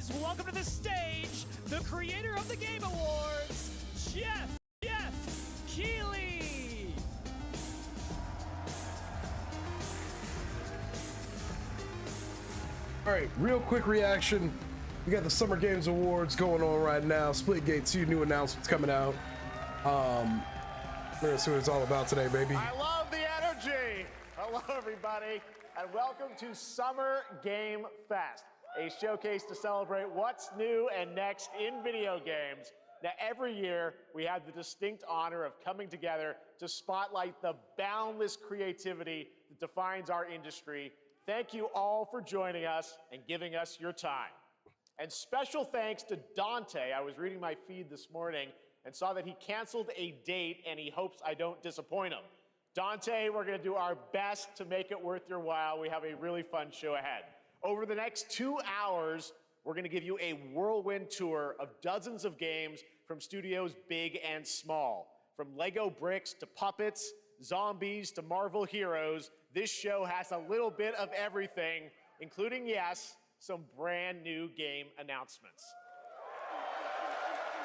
Let's welcome to the stage the creator of the Game Awards, Jeff Keighley. All right, real quick reaction. We got the Summer Games Awards going on right now. Splitgate 2 new announcements coming out. We're gonna see what it's all about today, baby. I love the energy. Hello, everybody, and welcome to Summer Game Fest, a showcase to celebrate what's new and next in video games. Now, every year, we have the distinct honor of coming together to spotlight the boundless creativity that defines our industry. Thank you all for joining us and giving us your time. And special thanks to Dante. I was reading my feed this morning and saw that he canceled a date and he hopes I don't disappoint him. Dante, we're gonna do our best to make it worth your while. We have a really fun show ahead. Over the next 2 hours, we're gonna give you a whirlwind tour of dozens of games from studios big and small. From Lego bricks to puppets, zombies to Marvel heroes, this show has a little bit of everything, including, yes, some brand new game announcements.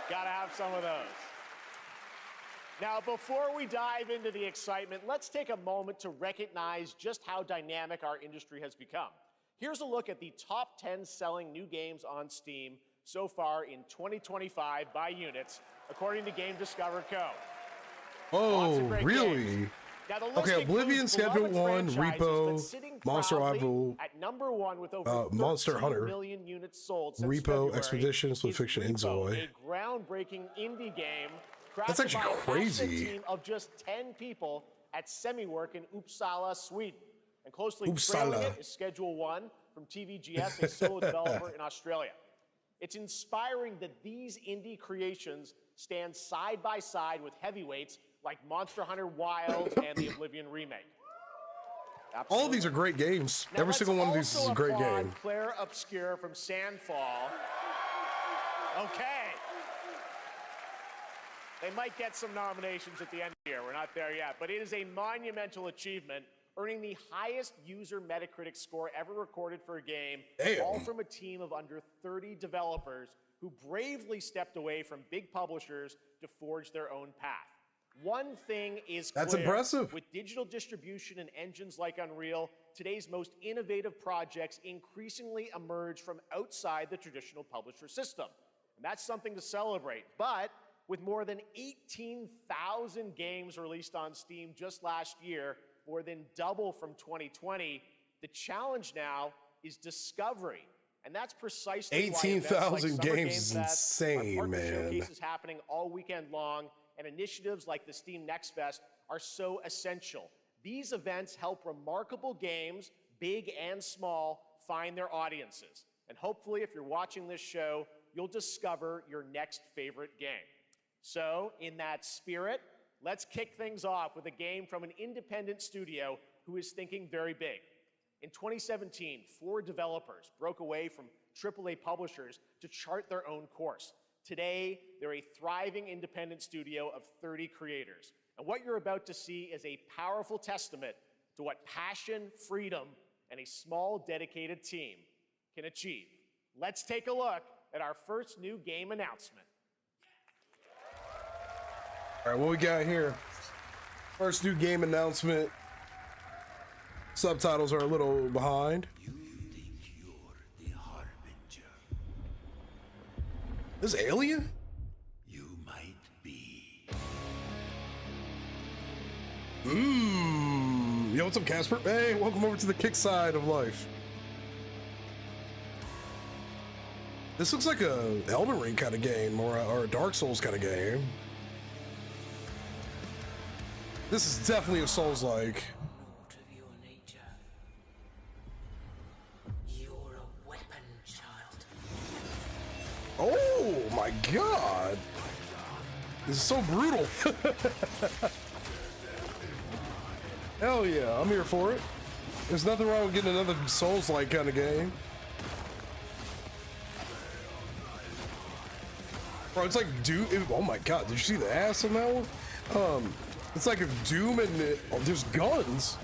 Gotta have some of those. Now, before we dive into the excitement, let's take a moment to recognize just how dynamic our industry has become. Here's a look at the top 10 selling new games on Steam so far in 2025 by units, according to Game Discover Co. Oh, really? Games. Now, the list Okay, Oblivion, Schedule 1, Repo, Monster Rival, at #1 with over Monster Hunter, million units sold since Repo, February Expedition, Split Fiction, and Zoe. A groundbreaking indie game. That's actually crazy. By a team of just 10 people at SemiWork in Uppsala, Sweden. And closely trailing it is Schedule 1 from TVGS, a solo developer in Australia. It's inspiring that these indie creations stand side by side with heavyweights like Monster Hunter Wilds and the Oblivion remake. Absolutely. All of these are great games. Now, every single one of these is a great game. Claire Obscure from Sandfall. Okay. They might get some nominations at the end of the year. We're not there yet, but it is a monumental achievement, earning the highest user Metacritic score ever recorded for a game, all from a team of under 30 developers who bravely stepped away from big publishers to forge their own path. One thing is clear. That's impressive. With digital distribution and engines like Unreal, today's most innovative projects increasingly emerge from outside the traditional publisher system. And that's something to celebrate. But with more than 18,000 games released on Steam just last year, more than double from 2020, the challenge now is discovery. And that's precisely 18,000 like games is insane, man. Showcases happening all weekend long, and initiatives like the Steam Next Fest are so essential. These events help remarkable games, big and small, find their audiences. And hopefully, if you're watching this show, you'll discover your next favorite game. So, in that spirit, let's kick things off with a game from an independent studio who is thinking very big. In 2017, 4 developers broke away from AAA publishers to chart their own course. Today, they're a thriving independent studio of 30 creators. And what you're about to see is a powerful testament to what passion, freedom, and a small, dedicated team can achieve. Let's take a look at our first new game announcement. All right, what we got here? First new game announcement. Subtitles are a little behind. You think you're the Harbinger? This alien? You might be. Yo, what's up, Casper? Hey, welcome over to the kick side of life. This looks like a Elden Ring kind of game or a Dark Souls kind of game. This is definitely a Souls-like. Note of your nature. You're a weapon, child. Oh my god! This is so brutal. Hell yeah, I'm here for it. There's nothing wrong with getting another Souls-like kind of game. Bro, it's like Doom. Oh my god, did you see the ass on that one? It's like if Doom and there's guns.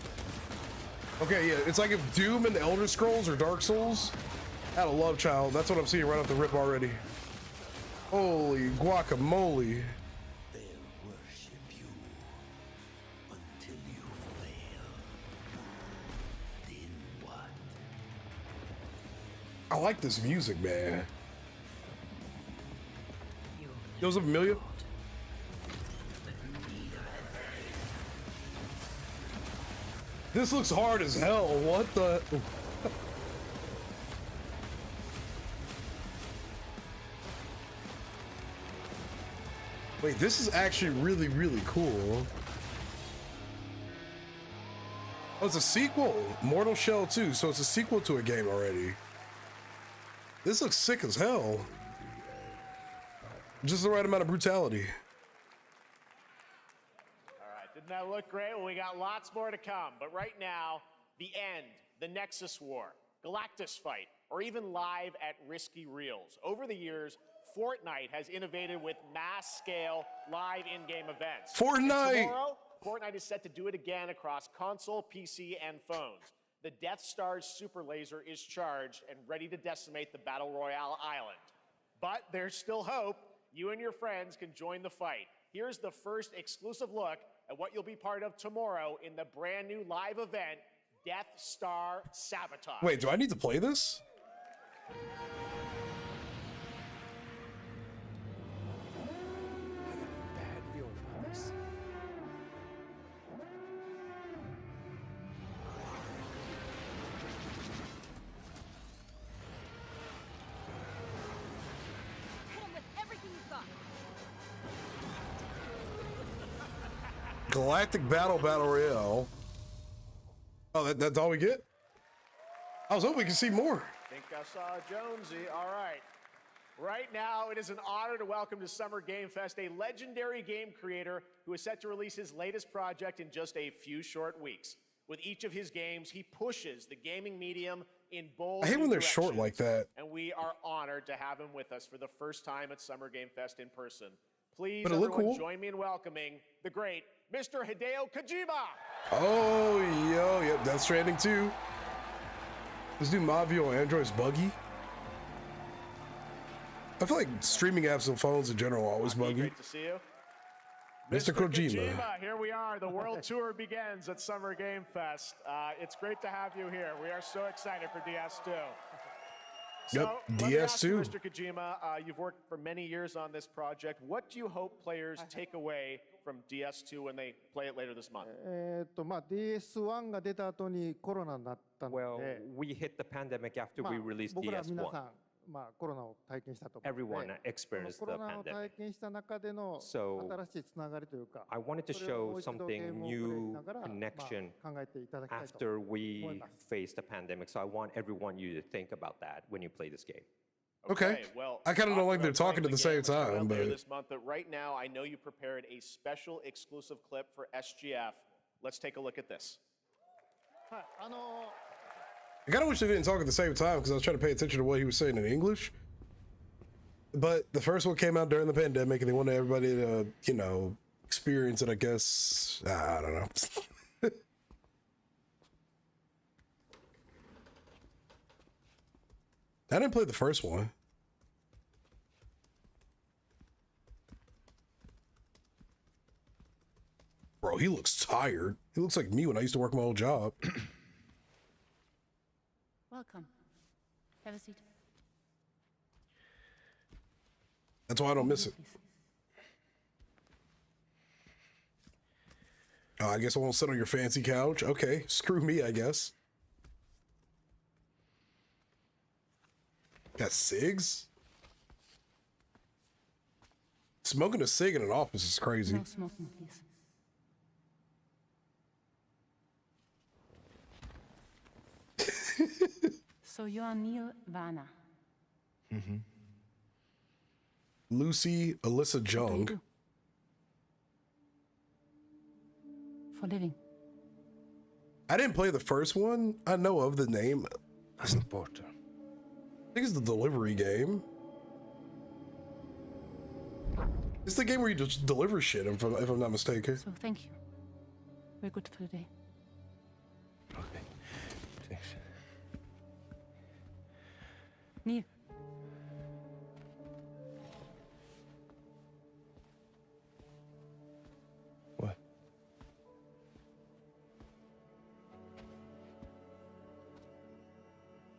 Okay, yeah, it's like if Doom and Elder Scrolls or Dark Souls Out of love child. That's what I'm seeing right off the rip already. Holy guacamole. They'll worship you until you fail. Then what? I like this music, man. Yo, what's up, Amelia? This looks hard as hell. What the? Wait, this is actually really, really cool. Oh, it's a sequel. Mortal Shell 2, so it's a sequel to a game already. This looks sick as hell. Just the right amount of brutality. All right, didn't that look great? Well, we got lots more to come. But right now, the end, the Nexus War, Galactic fight, or even live at Risky Reels. Over the years, Fortnite has innovated with mass-scale live in-game events. Fortnite! And tomorrow, Fortnite is set to do it again across console, PC, and phones. The Death Star's super laser is charged and ready to decimate the Battle Royale island. But there's still hope. You and your friends can join the fight. Here's the first exclusive look at what you'll be part of tomorrow in the brand new live event, Death Star Sabotage. Wait, do I need to play this? Bad feeling about this. Hit him with everything you've got. Galactic Battle Royale. Oh, that's all we get? I was hoping we could see more. Think I saw Jonesy. All right. Right now, it is an honor to welcome to Summer Game Fest a legendary game creator who is set to release his latest project in just a few short weeks. With each of his games, he pushes the gaming medium in bold I hate when they're directions. short like that. And we are honored to have him with us for the first time at Summer Game Fest in person. Please, But it look everyone, cool. join me in welcoming the great Mr. Hideo Kojima. Oh, yo, yep, that's Stranding 2. This new Mafia on Android's buggy. I feel like streaming apps on phones in general are always buggy. Great to see you. Mr. Kojima. Here we are. The world tour begins at Summer Game Fest. It's great to have you here. We are so excited for DS2. Yep, let me ask you, DS2. Mr. Kojima, you've worked for many years on this project. What do you hope players take away from DS2 when they play it later this month? DS1 が出た後にコロナになったの Well, で、 we hit the pandemic after まあ we released 僕ら皆さ DS1. ん、まあ、コロナを体験したと思うの Everyone で、 experienced そ the のコロナを pandemic. 体験した中での So, 新しいつながりというか、 I wanted to それをも show う一度ゲー something ムをプレイし new ながら、まあ connection 考えていただきたいと after 思い we ます。 faced the pandemic. So I want everyone you to think about that when you play this game. Okay. Well, I kinda don't like they're talking at the same time, later but- this month, but right now, I know you prepared a special exclusive clip for SGF. Let's take a look at this. はい、I kind of wish they didn't talk at the same time because I was trying to pay attention to what he was saying in English. But the first one came out during the pandemic and they wanted everybody to, you know, experience it, I guess. I don't know. I didn't play the first one. Bro, he looks tired. He looks like me when I used to work my old job. Welcome. Have a seat. That's why I don't miss it. Please. Oh, I guess I won't sit on your fancy couch. Okay, screw me, I guess. Got cigs? Smoking a cig in an office is crazy. No smoking, please. So you are Neil Varner. Lucy Alyssa What do you Jung. do? For living. I didn't play the first one. I know of the name. As a porter. I think it's the delivery game. It's the game where you just deliver shit, if I'm not mistaken. So thank you. We're good for the day. Okay. Thanks. Neil. What?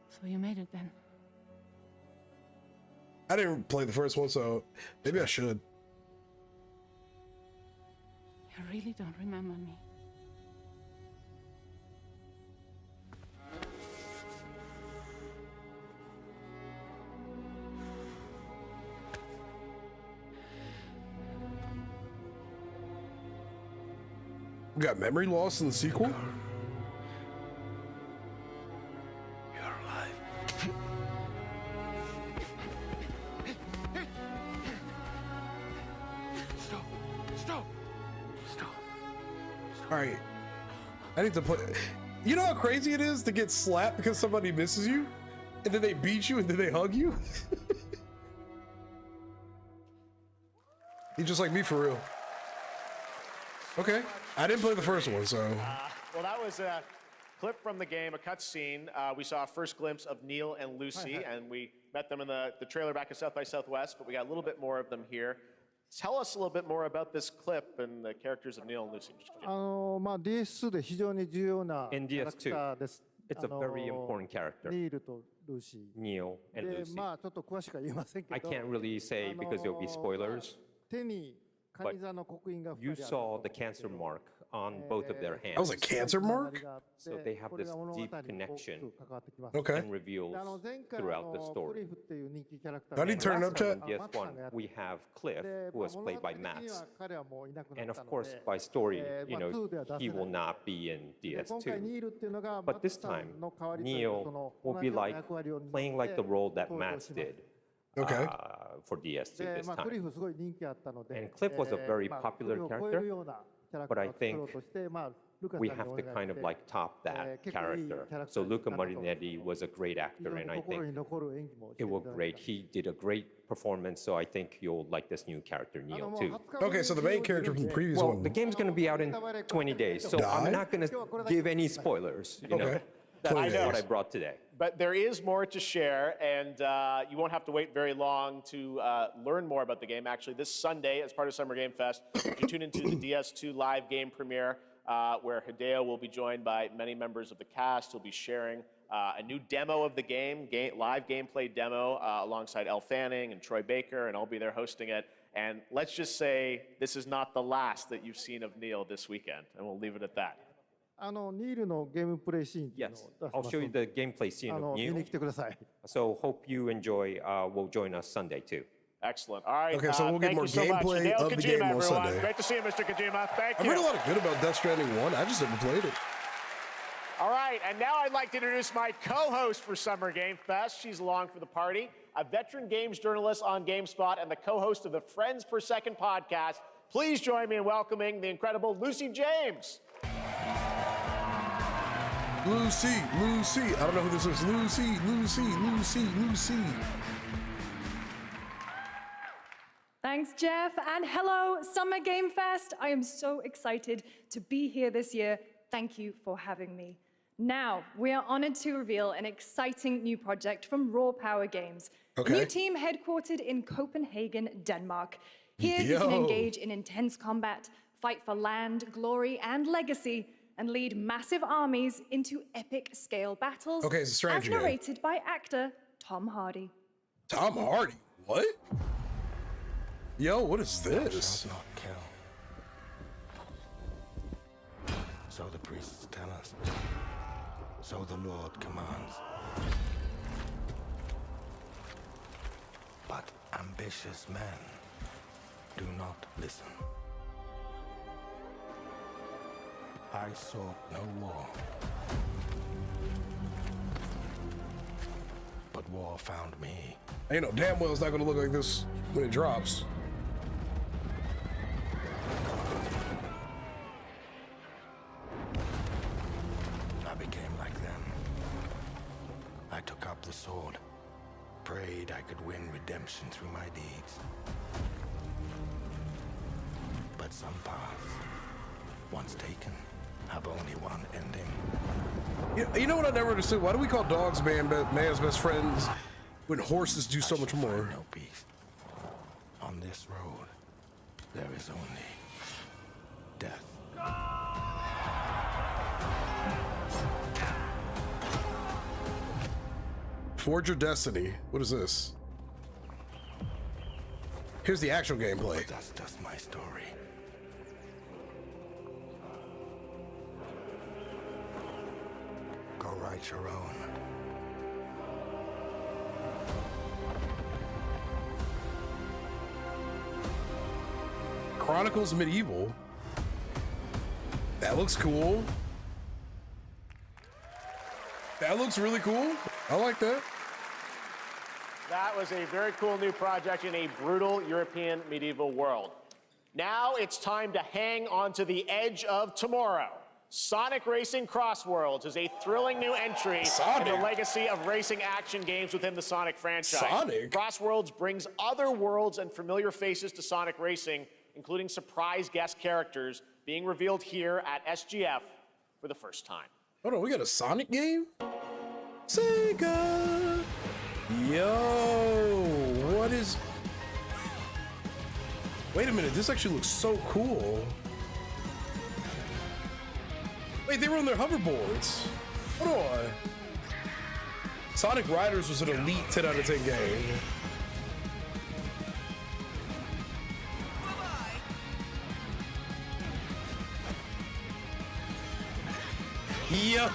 So you made it then. I didn't play the first one, so maybe I should. You really don't remember me. We got memory loss in the sequel? You're alive. Stop. Stop. Stop. Alright. I need to play. You know how crazy it is to get slapped because somebody misses you? And then they beat you and then they hug you? You're just like me for real. Okay. I didn't play the first one, so. Well, that was a clip from the game, a cutscene. We saw a first glimpse of Neil and Lucy, and we met them in the trailer back at South by Southwest, but we got a little bit more of them here. Tell us a little bit more about this clip and the characters of Neil and Lucy. DS2 で非常に重要な In キャラクターです。 It's a very important character, ニールとルーシ Neil ー。 and で、 Lucy. まあちょっと詳しくは言えませんけ I ど、 can't really say because there'll be spoilers. 手にカニ座の刻印が You 2人ある saw the cancer mark on both of their That was hands a cancer mark? So they have this deep connection Okay. and reveals throughout the story. How do you turn it up, chat? In DS1, we have Cliff, who was played by Max. And of course, by story, you know, he will not be in DS2. But this time, Neil will be like playing like the role that Max did. Okay. For DS2 this まあクリ time. フすごい人気あったので、 And Cliff was a very まあ popular これを超えるようなキャラク But タ I ーを作ろう think として、まあルカさん we に have お to 願い kind し of て like top that character. So Luca Marinetti was a great 非 actor, 常に and I 心に think 残る演技もして it いた was だい great. た。 He did a great performance, so I think you'll like this new character, あの Neil, もう too. 20日後に Okay, so the main character from the previous Well, one. the game's going to be out in 20 days, so I'm Die? not going to give any spoilers. You know, Okay. that's 20 what I days. brought today. But there is more to share, and you won't have to wait very long to learn more about the game. Actually, this Sunday, as part of Summer Game Fest, you tune into the DS2 live game premiere, where Hideo will be joined by many members of the cast. He'll be sharing a new demo of the game, live gameplay demo, alongside Elle Fanning and Troy Baker, and I'll be there hosting it. And let's just say this is not the last that you've seen of Neil this weekend, and we'll leave it at that. あのニールのゲームプレイシーンっていうの Yes, を出し I'll ます show you ので、 the gameplay scene あ of の見 Neil. に来てください。 So hope you enjoy. Will join us Sunday too. Excellent. All right. Okay, so we'll get thank more you so much. gameplay Hideo of the Kojima, game on everyone. Sunday. Great to see you, Mr. Kojima. Thank I've you. heard a lot of good about Death Stranding 1. I just haven't played it. All right, and now I'd like to introduce my co-host for Summer Game Fest. She's along for the party, a veteran games journalist on GameSpot and the co-host of the Friends Per Second podcast. Please join me in welcoming the incredible Lucy James. Lucy. I don't know who this is. Lucy. Thanks, Jeff, and hello, Summer Game Fest. I am so excited to be here this year. Thank you for having me. Now, we are honored to reveal an exciting new project from Raw Power Games. Okay. A new team headquartered in Copenhagen, Denmark. Here you can Yo. engage in intense combat, fight for land, glory, and legacy, and lead massive armies into epic scale battles. Okay, it's a strange as game. narrated by actor Tom Hardy. Tom Hardy. What? Yo, what is this? Shalt not kill. So the priests tell us. So the Lord commands. But ambitious men do not listen. I sought no war. But war found me. You know damn well it's not gonna look like this when it drops. I became like them. I took up the sword, prayed I could win redemption through my deeds. But some paths, once taken, have only one ending. You know what I never understood? Why do we call dogs man's best friends when horses do so much more. No peace. On this road, there is only death. Forge your destiny. What is this? Here's the actual gameplay. But that's just my story. Go write your own. Chronicles Medieval. That looks cool. That looks really cool. I like that. That was a very cool new project in a brutal European medieval world. Now it's time to hang on to the edge of tomorrow. Sonic Racing Crossworlds is a thrilling new entry in the legacy of racing action games within the Sonic franchise. Sonic? Crossworlds brings other worlds and familiar faces to Sonic Racing, including surprise guest characters being revealed here at SGF for the first time. Hold on, we got a Sonic game? Sega! Yo, what is... Wait a minute, this actually looks so cool. Wait, they were on their hoverboards. Hold on. Sonic Riders was an elite 10 out of 10 game. Yo!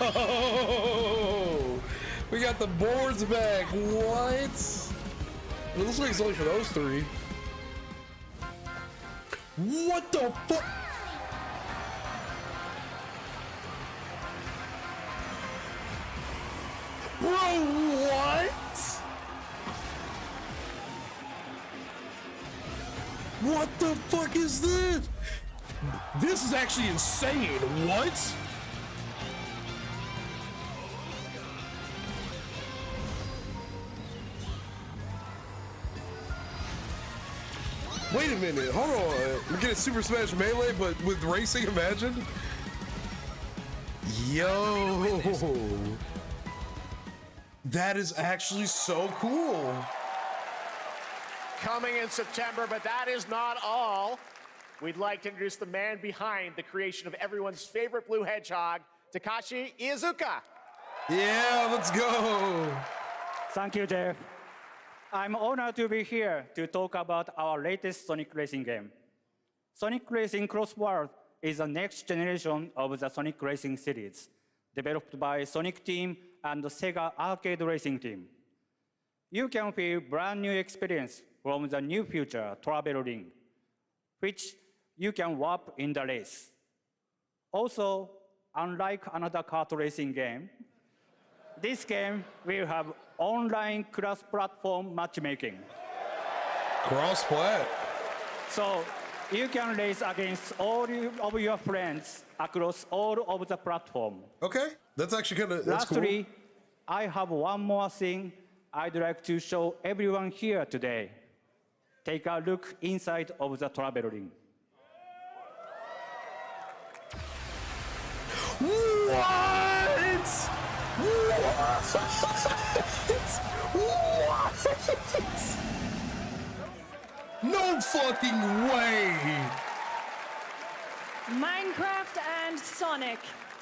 We got the boards back. What? It looks like it's only for those three. What the fuck? Bro, what? What the fuck is this? This is actually insane. What? Wait a minute, hold on. We're getting Super Smash Melee, but with racing, imagine? Yo. That is actually so cool. Coming in September, but that is not all. We'd like to introduce the man behind the creation of everyone's favorite blue hedgehog, Takashi Iizuka. Yeah, let's go. Thank you, Jeff. I'm honored to be here to talk about our latest Sonic Racing game. Sonic Racing Crossworld is the next generation of the Sonic Racing series, developed by Sonic Team and the Sega Arcade Racing Team. You can feel brand new experience from the new future travel ring, which you can warp in the race. Also, unlike another kart racing game, this game will have online cross-platform matchmaking. Cross-plat. So you can race against all of your friends across all of the platform. Okay, that's actually kind of, that's Lastly, cool. I have one more thing I'd like to show everyone here today. Take a look inside of the travel ring. What? What? No fucking way! Minecraft and Sonic.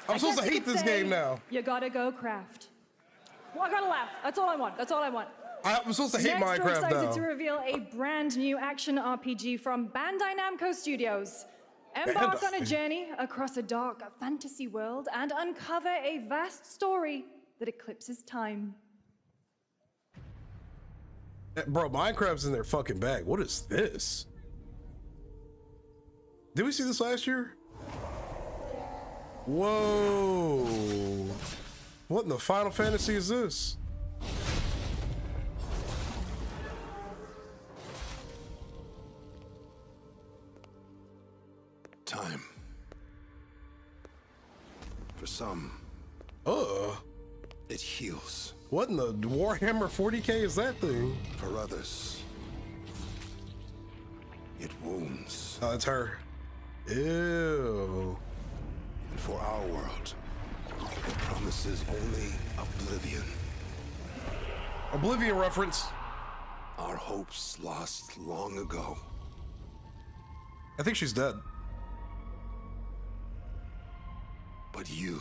I'm supposed to hate this game now. You gotta go craft. Well, I gotta laugh. That's all I want. That's all I want. I'm supposed to hate Next, we're Minecraft excited now. to reveal a brand new action RPG from Bandai Namco Studios. Embark on a journey across a dark fantasy world and uncover a vast story that eclipses time. Bro, Minecraft's in their fucking bag. What is this? Did we see this last year? Whoa. What in the Final Fantasy is this? Time. For some, it heals. What in the Warhammer 40K is that thing? For others, it wounds. Oh, it's her. Ew. And for our world, it promises only oblivion. Oblivion reference. Our hopes lost long ago. I think she's dead. But you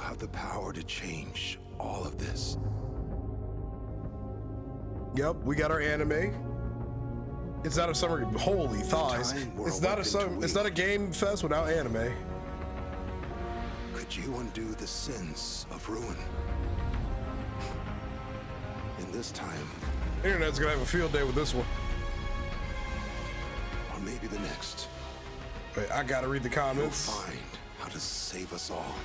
have the power to change all of this. Yep, we got our anime. It's not a summer. Holy thighs! It's not a game fest without anime. Could you undo the sins of ruin? In this time, The internet's gonna have a field day with this one. or maybe the next, Wait, I gotta read the you'll comments. find how to save us all.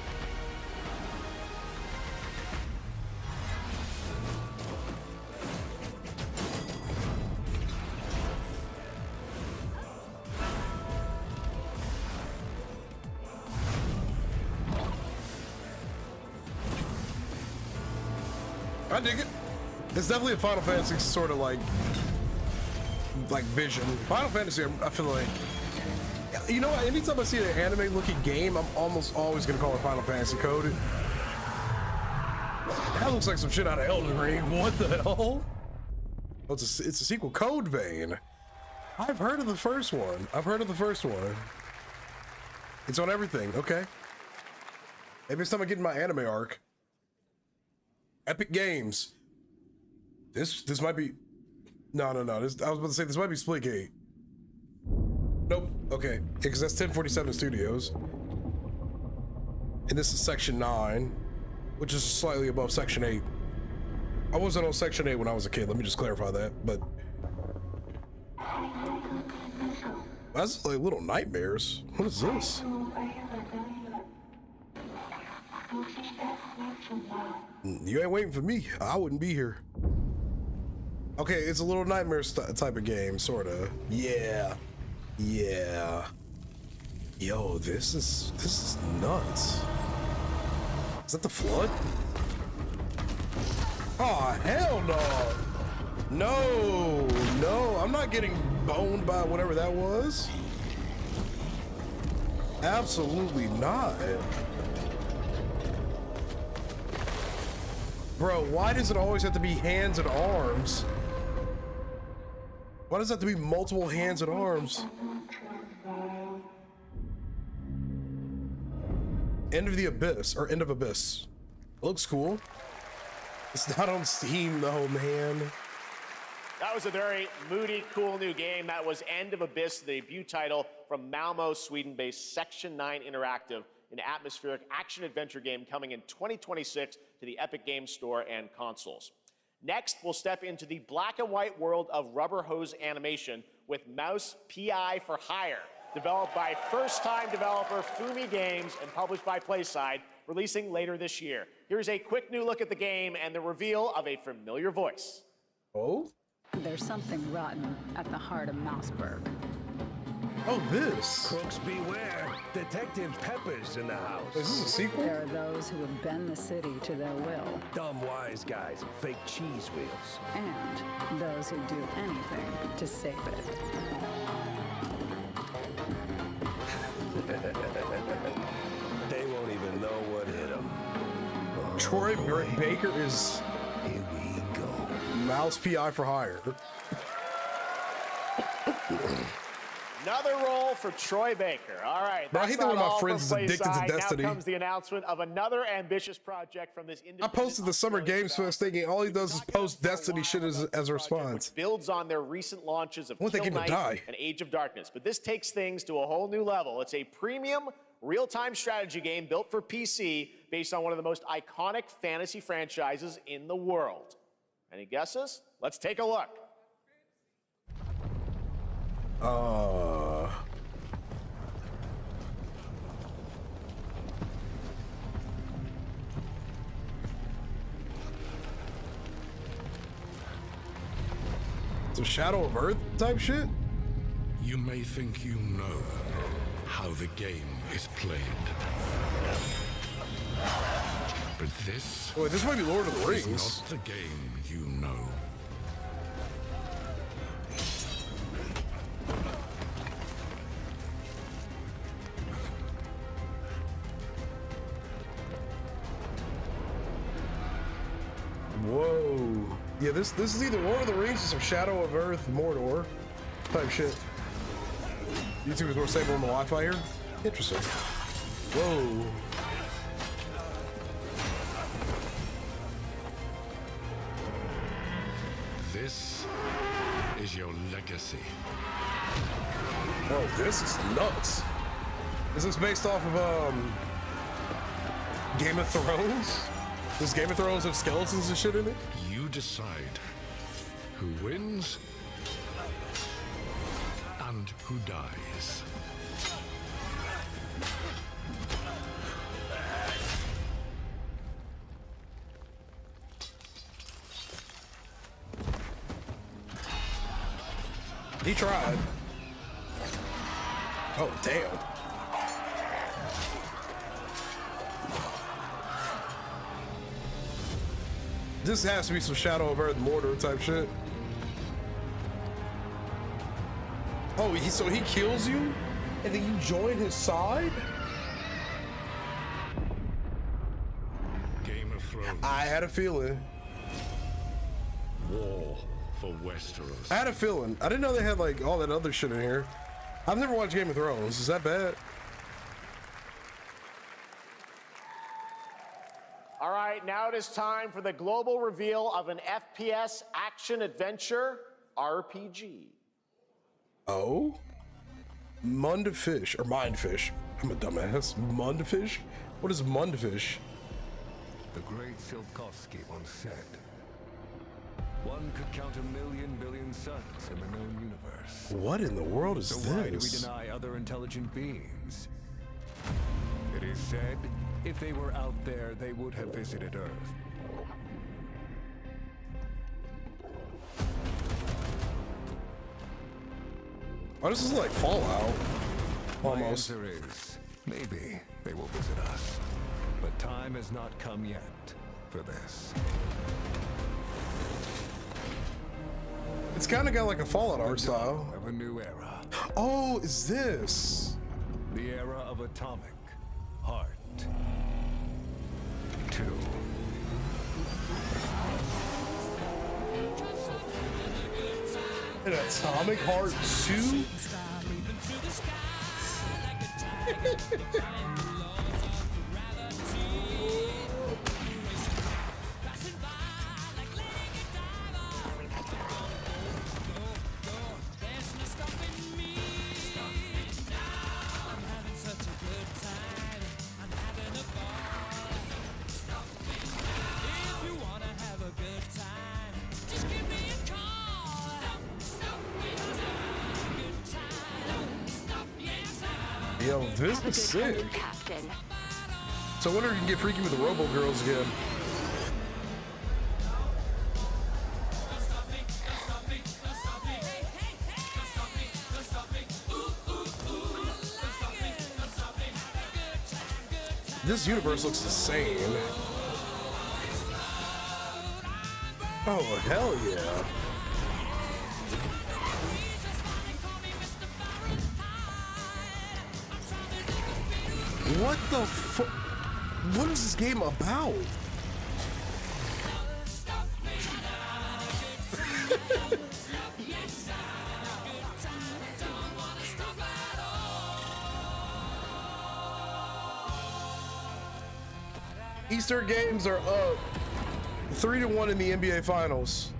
I dig it. It's definitely a Final Fantasy sort of like vision. Final Fantasy, I feel like, you know what? Anytime I see an anime-looking game, I'm almost always gonna call it Final Fantasy coded. That looks like some shit out of Elden Ring. What the hell? Oh, it's a sequel. Code Vein. I've heard of the first one. It's on everything. Okay. Maybe it's time I get in my anime arc. Epic Games. This might be. No. I was about to say this might be Splitgate. Nope. Okay. Because that's 1047 Studios. And this is Section 9, which is slightly above Section 8. I wasn't on Section 8 when I was a kid. Let me just clarify that. But that's like Little Nightmares. What is this? You ain't waiting for me. I wouldn't be here. Okay, it's a Little Nightmares type of game, sorta. Yeah. Yo, this is nuts. Is that the flood? Oh, hell no. No, I'm not getting boned by whatever that was. Absolutely not. Bro, why does it always have to be hands and arms? Why does it have to be multiple hands and arms? End of the Abyss, or End of Abyss. It looks cool. It's not on Steam though, man. That was a very moody, cool new game. That was End of Abyss, the debut title from Malmo, Sweden-based Section 9 Interactive, an atmospheric action-adventure game coming in 2026 to the Epic Games Store and consoles. Next, we'll step into the black and white world of rubber hose animation with Mouse PI for Hire, developed by first-time developer Fumi Games and published by PlaySide, releasing later this year. Here's a quick new look at the game and the reveal of a familiar voice. Oh? There's something rotten at the heart of Mouseburg. Oh, this. Crooks beware. Detective Pepper's in the house. Is this a sequel? There are those who would bend the city to their will. Dumb wise guys and fake cheese wheels. And those who do anything to save it. They won't even know what hit them. Troy Baker is... Here we go. Mouse PI for Hire. Another role for Troy Baker. All right. Bro, I hate that one of my friends is addicted to Destiny. Now comes the announcement of another ambitious project from this independent. I posted the Summer Games Fest thinking all he does is post Destiny shit as a response. Builds on their recent launches of I want that Kill game to Knight die. and Age of Darkness, but this takes things to a whole new level. It's a premium real-time strategy game built for PC based on one of the most iconic fantasy franchises in the world. Any guesses? Let's take a look. Some Shadow of Earth type shit? You may think you know how the game is played. But this... Wait, this might be Lord of the Rings. ...is not the game you know. Whoa. Yeah, this is either Lord of the Rings or some Shadow of Earth, Mordor type shit. YouTubers were stable on the Wi-Fi here. Interesting. Whoa. This is your legacy. Oh, this is nuts. Is this based off of Game of Thrones? Does Game of Thrones have skeletons and shit in it? You decide who wins and who dies. He tried. Oh, damn. This has to be some Shadow of Earth Mordor type shit. Oh, so he kills you and then you join his side? Game of Thrones. I had a feeling. War for Westeros. I had a feeling. I didn't know they had like all that other shit in here. I've never watched Game of Thrones. Is that bad? All right, now it is time for the global reveal of an FPS action-adventure RPG. Oh? Munfish, or Mindfish. I'm a dumbass. Munfish? What is Munfish? The great Silkovsky once said, one could count 1,000,000 billion suns in the known universe. What in the world is so this? Why do we deny other intelligent beings? It is said, if they were out there, they would have visited Earth. Oh, this is like Fallout. Almost. My answer is, maybe they will visit us. But time has not come yet for this. It's kind of got like a Fallout art style. Of a new era. Oh, is this? The era of atomic heart. 2. An Atomic Heart 2? Yo, this is sick. So I wonder if you can get freaky with the Robo Girls again. This universe looks insane. Oh, hell yeah. What the fuck? What is this game about? Easter games are up 3-1 in the NBA Finals.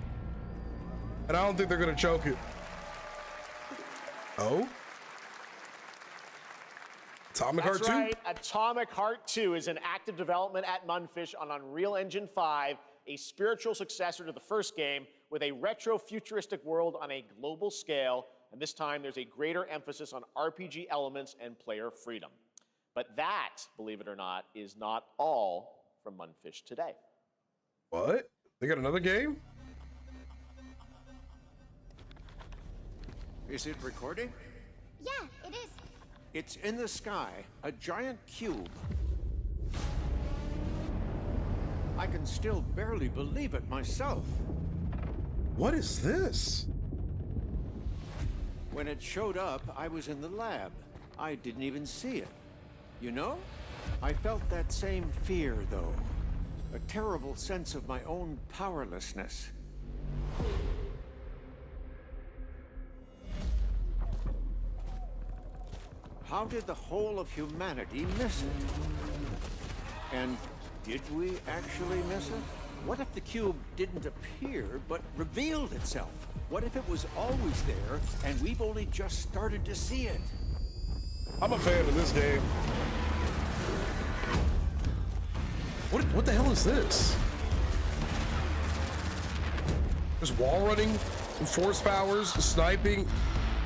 And I don't think they're gonna choke it. Oh? Atomic Heart 2? That's right. Atomic Heart 2 is in active development at Munfish on Unreal Engine 5, a spiritual successor to the first game with a retro-futuristic world on a global scale, and this time there's a greater emphasis on RPG elements and player freedom. But that, believe it or not, is not all from Munfish today. What? They got another game? Is it recording? Yeah, it is. It's in the sky, a giant cube. I can still barely believe it myself. What is this? When it showed up, I was in the lab. I didn't even see it. You know? I felt that same fear, though. a terrible sense of my own powerlessness. How did the whole of humanity miss it? And did we actually miss it? What if the cube didn't appear, but revealed itself? What if it was always there, and we've only just started to see it? I'm a fan of this game. What the hell is this? There's wall running, force powers, sniping.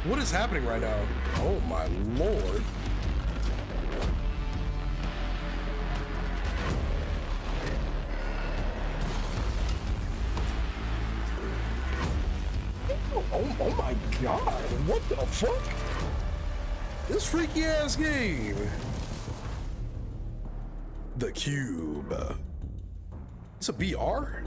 What is happening right now? Oh my lord. Oh my god, what the fuck? This freaky ass game. The Cube. It's a BR?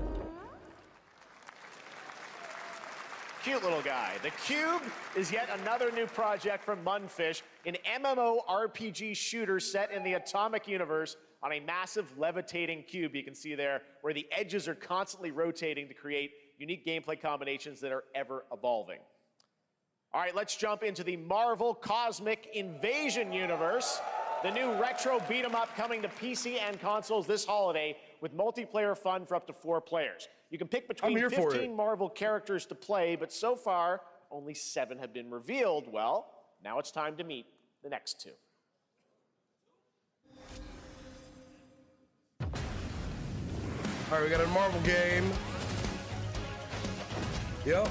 Cute little guy. The Cube is yet another new project from Munfish, an MMORPG shooter set in the Atomic Universe on a massive levitating cube you can see there, where the edges are constantly rotating to create unique gameplay combinations that are ever evolving. All right, let's jump into the Marvel Cosmic Invasion universe. The new retro beat-em-up coming to PC and consoles this holiday with multiplayer fun for up to 4 players. You can pick between 15 Marvel characters to play, but so far, only 7 have been revealed. Well, now it's time to meet the next 2. All right, we got a Marvel game. Yep.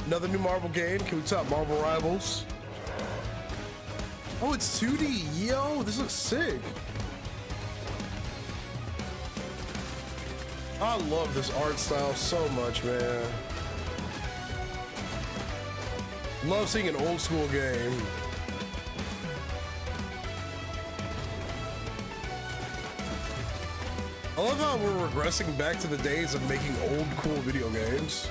Another new Marvel game. Can we top Marvel Rivals? Oh, it's 2D. Yo, this looks sick. I love this art style so much, man. Love seeing an old school game. I love how we're regressing back to the days of making old cool video games.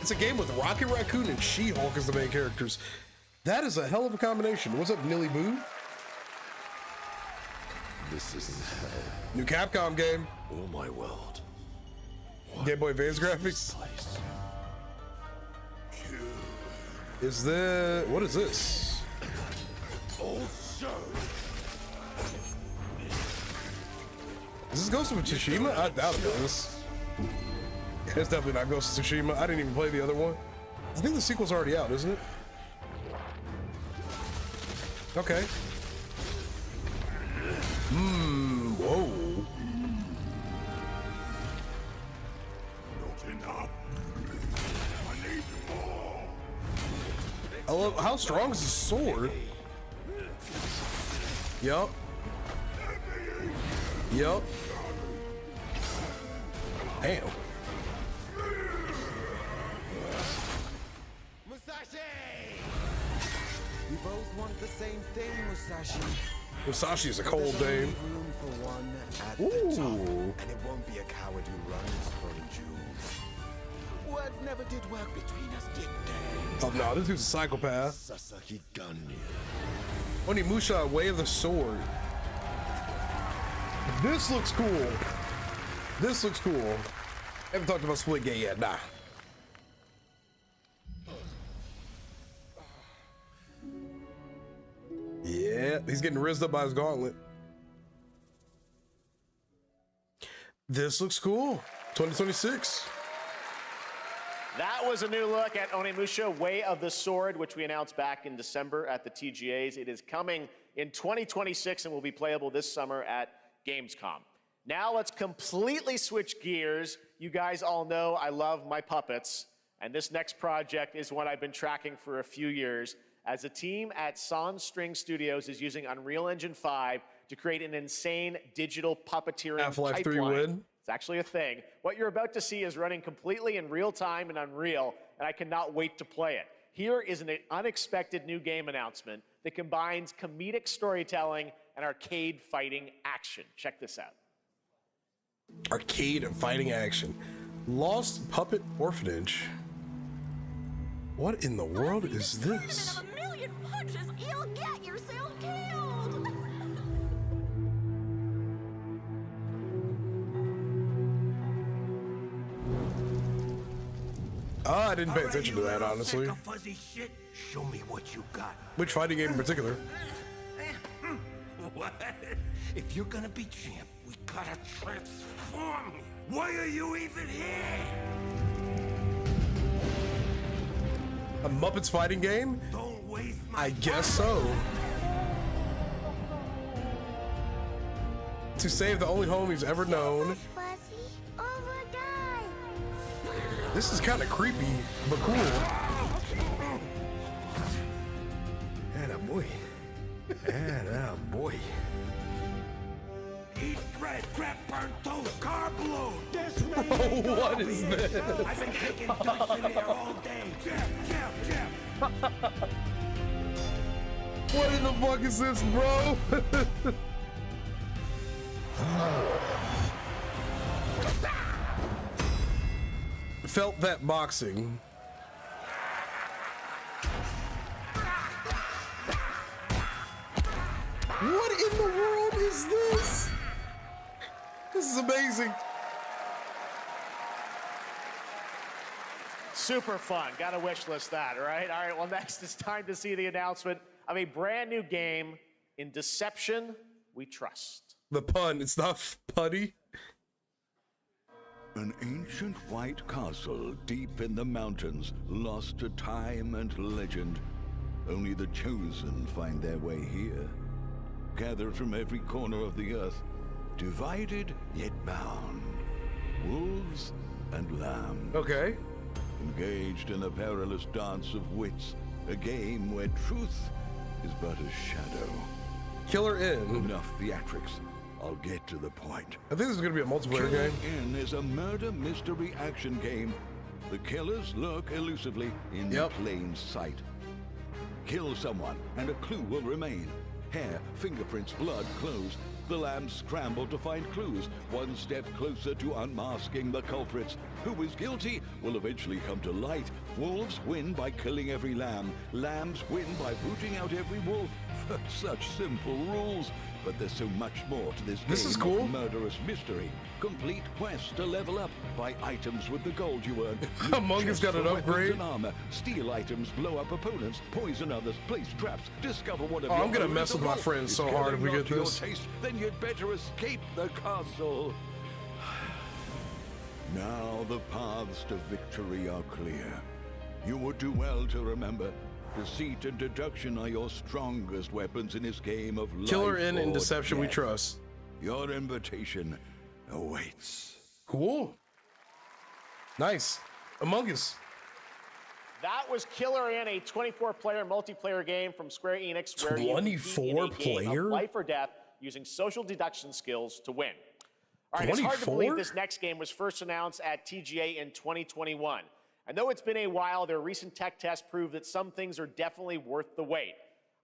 It's a game with Rocket Raccoon and She-Hulk as the main characters. That is a hell of a combination. What's up, Nilly Boo? This isn't hell. New Capcom game. Oh my world. Game Boy Advance graphics. Is the what is this? Is this Ghost of Tsushima? I doubt it is. It's definitely not Ghost of Tsushima. I didn't even play the other one. I think the sequel's already out, isn't it? Okay. Whoa. I love how strong is his sword? Yup. Yup. Damn. We both want the same thing, Musashi. Musashi is a cold name. Room for one at the top, and it won't be a coward who runs from Jews. Words never did work between us, did they? Oh no, this dude's a psychopath. Sasaki Ganyu. Onimusha, Way of the Sword. This looks cool. This looks cool. Haven't talked about Splitgate yet, nah. Yeah, he's getting rizzed up by his gauntlet. This looks cool. 2026. That was a new look at Onimusha Way of the Sword, which we announced back in December at the TGAs. It is coming in 2026 and will be playable this summer at Gamescom. Now let's completely switch gears. You guys all know I love my puppets, and this next project is one I've been tracking for a few years, as a team at String Studios is using Unreal Engine 5 to create an insane digital puppeteering Half-Life 3 pipeline. win. It's actually a thing. What you're about to see is running completely in real time in Unreal, and I cannot wait to play it. Here is an unexpected new game announcement that combines comedic storytelling and arcade fighting action. Check this out. Arcade and fighting action. Lost Puppet Orphanage. What in the world is this? taking punches, you'll get yourself killed! I didn't pay attention to that, honestly. Fuzzy shit. Show me what you got. Which fighting game in particular? What? If you're gonna be champ, we gotta transform you. Why are you even here? A Muppets fighting game? Don't waste my I guess so. To save the only home he's ever known. This is kind of creepy, but cool. Attaboy. Attaboy. Eat bread, grab burnt toast, carb load. What is this? I've been taking dice in here all day. Jab. What in the fuck is this, bro? Felt that boxing. What in the world is this? This is amazing. Super fun. Gotta wish list that, right? All right, well, next it's time to see the announcement of a brand new game in Deception We Trust. The pun, it's not putty. An ancient white castle deep in the mountains, lost to time and legend. Only the chosen find their way here. Gathered from every corner of the earth, divided yet bound. Wolves and lambs. Okay. Engaged in a perilous dance of wits, a game where truth is but a shadow. Killer Inn. Enough theatrics. I'll get to the point. I think this is gonna be a multiplayer Killer game. Inn is a murder mystery action game. The killers lurk elusively in plain sight. Kill someone, and a clue will remain. Hair, fingerprints, blood, clothes. The lambs scramble to find clues, one step closer to unmasking the culprits. Who is guilty will eventually come to light. Wolves win by killing every lamb. Lambs win by booting out every wolf. Such simple rules. But there's so much more to this This game is cool. of murderous mystery. Complete quests to level up, buy items with the gold you earn. Among Us got an Chests for weapons upgrade. and armor, steal items, blow up opponents, poison others, place traps, discover one of Oh, your I'm gonna own mess is a with my wolf. friends Is so hard if we killing get not your this. taste? Then you'd better escape the castle. Now the paths to victory are clear. You would do well to remember, deceit and deduction are your strongest weapons in this game of life Killer Inn and or Deception We death. Trust. Your invitation awaits. Cool. Nice. Among Us. That was Killer Inn, a 24-player multiplayer game from Square Enix where you compete in a game 24-player? of life or death using social deduction skills to win. All right, it's hard to 24? believe this next game was first announced at TGA in 2021. And though it's been a while, their recent tech tests prove that some things are definitely worth the wait.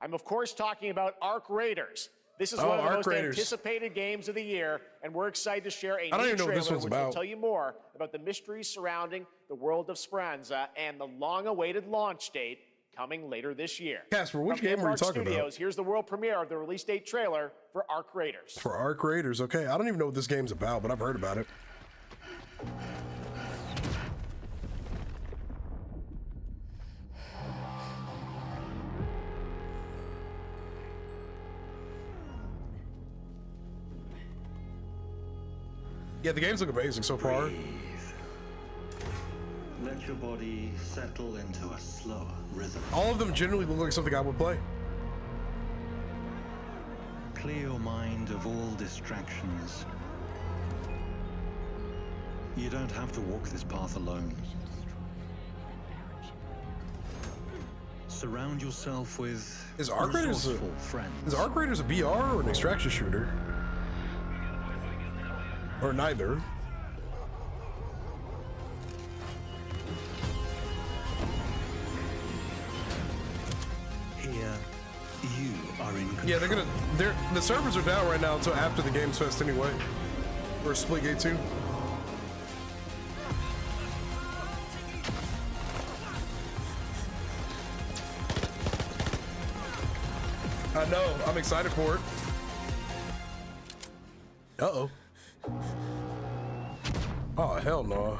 I'm, of course, talking about Arc Raiders. This is one of the Arc most Raiders. anticipated games of the year, and we're excited to share a I don't new even know what trailer this one's which will about. tell you more about the mysteries surrounding the world of Speranza and the long-awaited launch date coming later this year. Casper, which From game were you Embark talking about? Studios, here's the world premiere of the release date trailer for Arc Raiders. For Arc Raiders, okay. I don't even know what this game's about, but I've heard about it. Yeah, the games look amazing so far. Let your body settle into a slower rhythm. All of them generally look like something I would play. Clear your mind of all distractions. You don't have to walk this path alone. Surround yourself with Is Arc Raiders resourceful friends. Is Arc Raiders a BR or an extraction shooter? Or neither? Here, you are in control. Yeah, the servers are down right now until after the Games Fest anyway. Or Splitgate 2. I know. I'm excited for it. Uh-oh. Oh, hell no.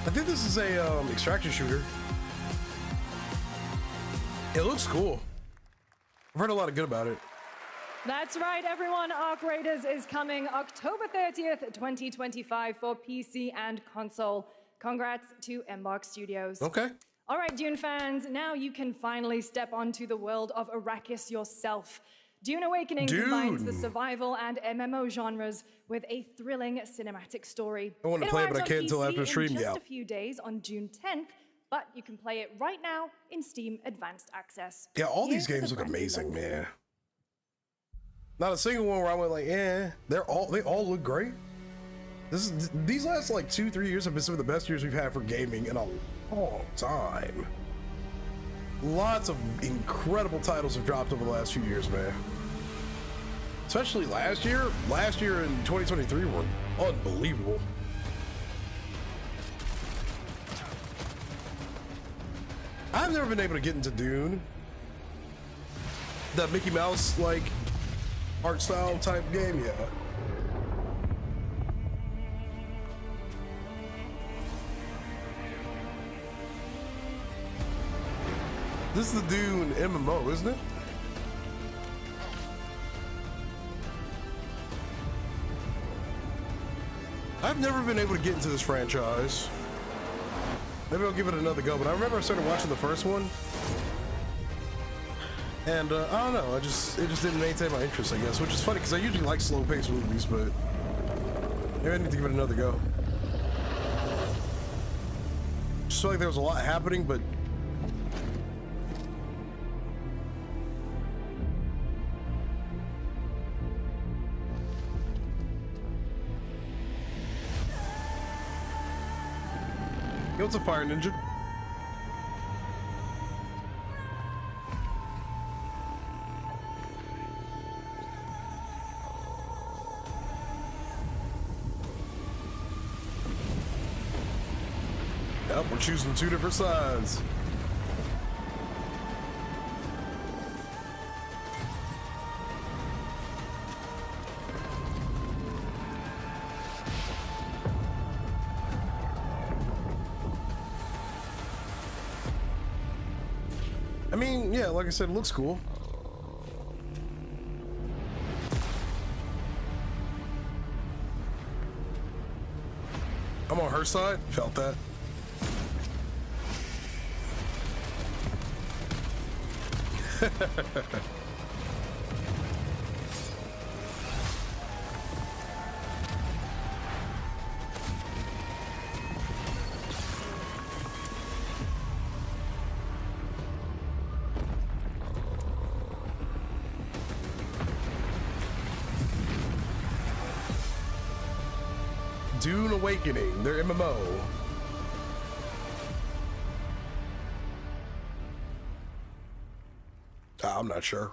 I think this is a extraction shooter. It looks cool. I've heard a lot of good about it. That's right, everyone. Arc Raiders is coming October 30th, 2025 for PC and console. Congrats to Embark Studios. Okay. All right, Dune fans, now you can finally step onto the world of Arrakis yourself. Dune Awakening combines the survival and MMO genres with a thrilling cinematic story. I want to play it, but I can't until after stream. Just a few days on June 10th, but you can play it right now in Steam Advanced Access. Yeah, all these games look amazing, man. Not a single one where I went like, eh. They all look great. These last like 2-3 years have been some of the best years we've had for gaming in a long time. Lots of incredible titles have dropped over the last few years, man. Especially last year. Last year in 2023 were unbelievable. I've never been able to get into Dune. That Mickey Mouse like art style type game, yeah. This is the Dune MMO, isn't it? I've never been able to get into this franchise. Maybe I'll give it another go, but I remember I started watching the first one. And I don't know, it just didn't maintain my interest, I guess, which is funny because I usually like slow-paced movies, but maybe I need to give it another go. Just feel like there was a lot happening, but yo, it's a fire ninja. Yep, we're choosing two different sides. I mean, yeah, like I said, it looks cool. I'm on her side. Felt that. Dune Awakening, their MMO. I'm not sure.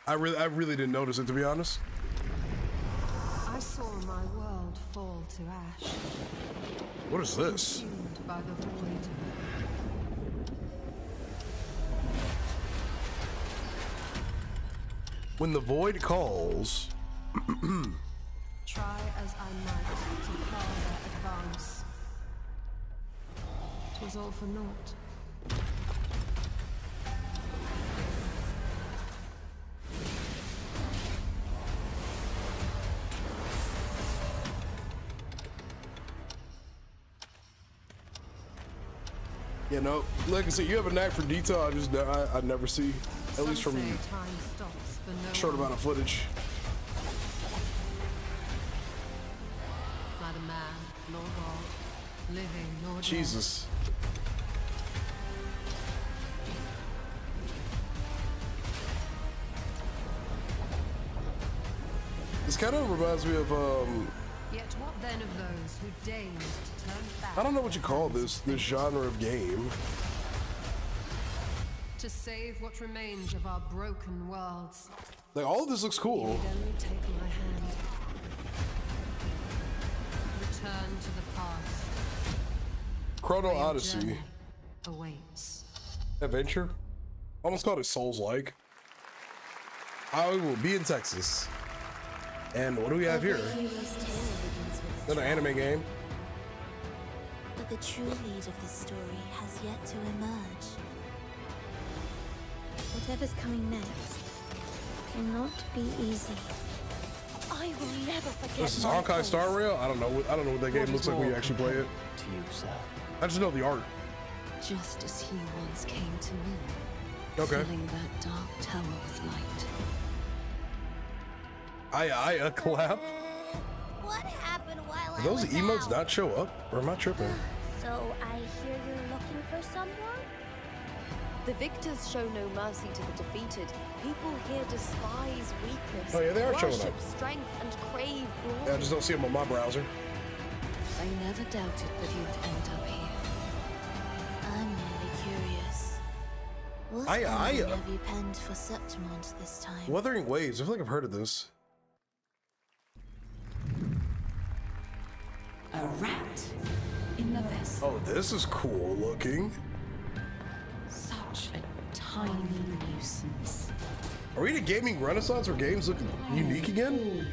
I really didn't notice it, to be honest. I saw my world fall to ash. What is this? Consumed by the void. When the void calls. Try as I might to quell their advance. 'Twas all for naught. You know, like I said, you have a knack for detail. I never see, at least from short amount of footage. Neither man nor God, living nor dead. Jesus. This kind of reminds me of Yet what then of those who deigned to turn back? I don't know what you call this genre of game. To save what remains of our broken worlds. Like, all of this looks cool. You'd only take my hand. return to the past. Chrono Where your Odyssey. journey awaits. Adventure? Almost called it Souls-like. I will be in Texas. And what do we have here? Another anime game. But the true lead of the story has yet to emerge. Whatever's coming next cannot be easy. I will never forget. This is Honkai Star Rail? I don't know what that game looks like when you actually play it. To you, sir. I just know the art. Just as he once came to me. Okay. Filling that dark tower with light. I clap. What happened while Do those emotes not show up? Or am I tripping? So I hear you're looking for someone? The victors show no mercy to the defeated. People here despise weakness. Oh yeah, they are showing worship up. Strength and crave glory. Yeah, I just don't see them on my browser. I never doubted that you'd end up here. I'm merely curious. What ending have you penned for Septimont this time? Wuthering Waves. I feel like I've heard of this. A rat in the vessel. Oh, this is cool looking. Such a tiny nuisance. Are we in a gaming renaissance where games look unique again?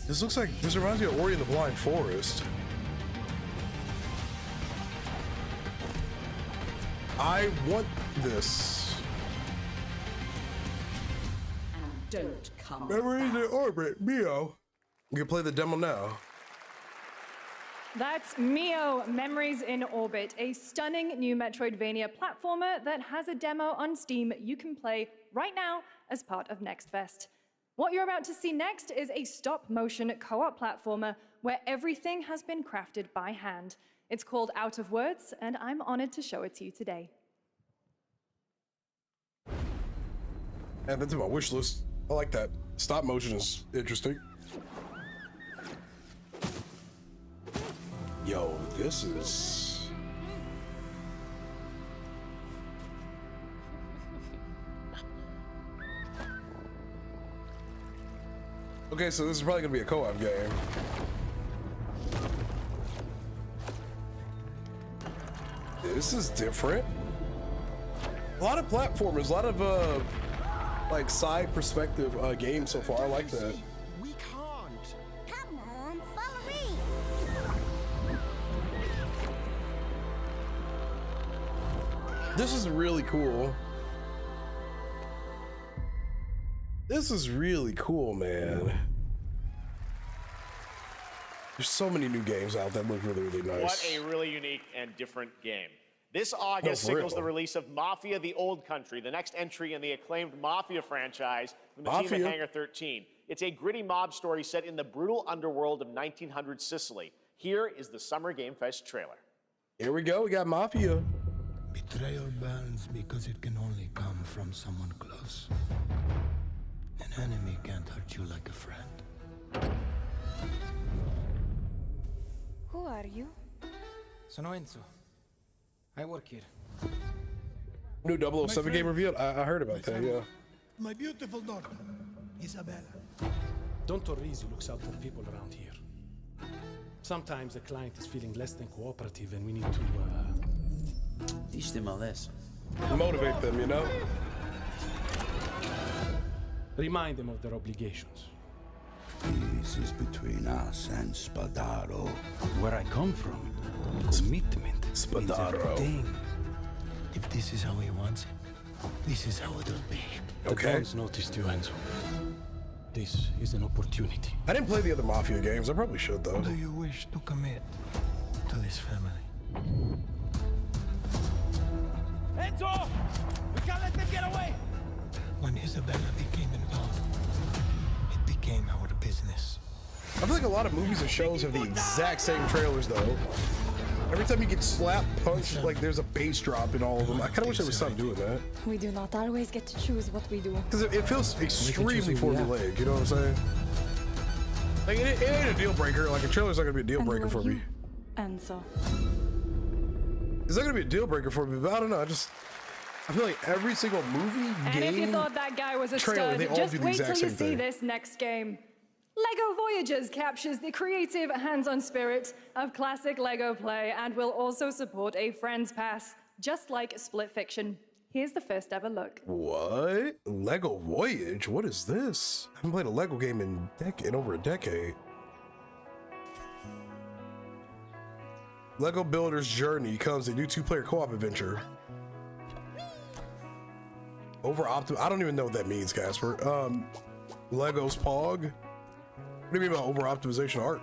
This looks like, this reminds me of Ori and the Blind Forest. I want this. And don't come. Memories in Orbit, Mio. You can play the demo now. That's Mio, Memories in Orbit, a stunning new Metroidvania platformer that has a demo on Steam you can play right now as part of Next Fest. What you're about to see next is a stop-motion co-op platformer where everything has been crafted by hand. It's called Out of Words, and I'm honored to show it to you today. Add that to my wish list. I like that. Stop motion is interesting. Yo, this is... Okay, so this is probably gonna be a co-op game. This is different. A lot of platformers, a lot of like side perspective games so far. I like that. We can't. Come on, follow me. This is really cool. This is really cool, man. There's so many new games out that look really, really nice. What a really unique and different game. This August signals the release of Mafia: The Old Country, the next entry in the acclaimed Mafia franchise from the team at Hangar 13. It's a gritty mob story set in the brutal underworld of 1900 Sicily. Here is the Summer Game Fest trailer. Here we go, we got Mafia. Betrayal burns because it can only come from someone close. An enemy can't hurt you like a friend. Who are you? Sono Enzo. I work here. New 007 game revealed. I heard about that, yeah. My beautiful daughter, Isabella. Don Torrisi looks out for people around here. Sometimes the client is feeling less than cooperative and we need to, teach them a lesson. Motivate them, you know? Remind them of their obligations. This is between us and Spadaro. Where I come from, commitment means everything. If this is how he wants it, this is how it'll be. The Dons noticed you, Enzo. This is an opportunity. I didn't play the other Mafia games. I probably should, though. Do you wish to commit to this family? Enzo! We can't let them get away! When Isabella became involved, it became our business. I feel like a lot of movies and shows have the exact same trailers, though. Every time you get slapped, punched, like there's a bass drop in all of them. I kind of wish they would stop doing that. We do not always get to choose what we do. Because it feels extremely formulaic, you know what I'm saying? Like, it ain't a deal breaker. Like, a trailer's not gonna be a deal breaker for me. Enzo. It's not gonna be a deal breaker for me, but I don't know. I feel like every single movie, And game, if you thought that guy was a trailer, stud, they all just do the wait till exact you same see thing. this next game. LEGO Voyagers captures the creative, hands-on spirit of classic LEGO play and will also support a Friends Pass, just like Split Fiction. Here's the first ever look. What? LEGO Voyage? What is this? I haven't played a LEGO game in over a decade. LEGO Builder's Journey comes a new 2-player co-op adventure. I don't even know what that means, Casper. Lego's Pog? What do you mean about over-optimization art?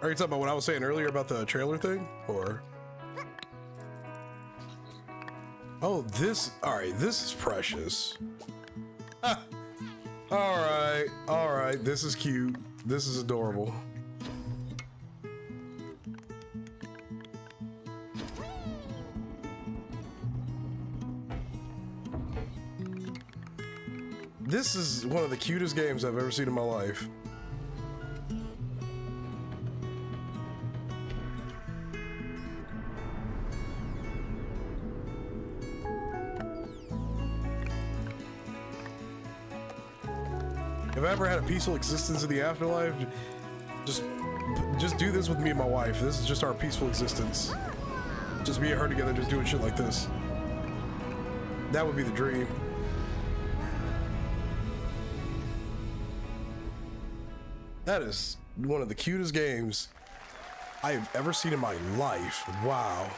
Are you talking about what I was saying earlier about the trailer thing? Or? Oh, alright, this is precious. Ah. Alright, this is cute. This is adorable. This is one of the cutest games I've ever seen in my life. If I ever had a peaceful existence in the afterlife, just do this with me and my wife. This is just our peaceful existence. Just me and her together, just doing shit like this. That would be the dream. That is one of the cutest games I have ever seen in my life. Wow.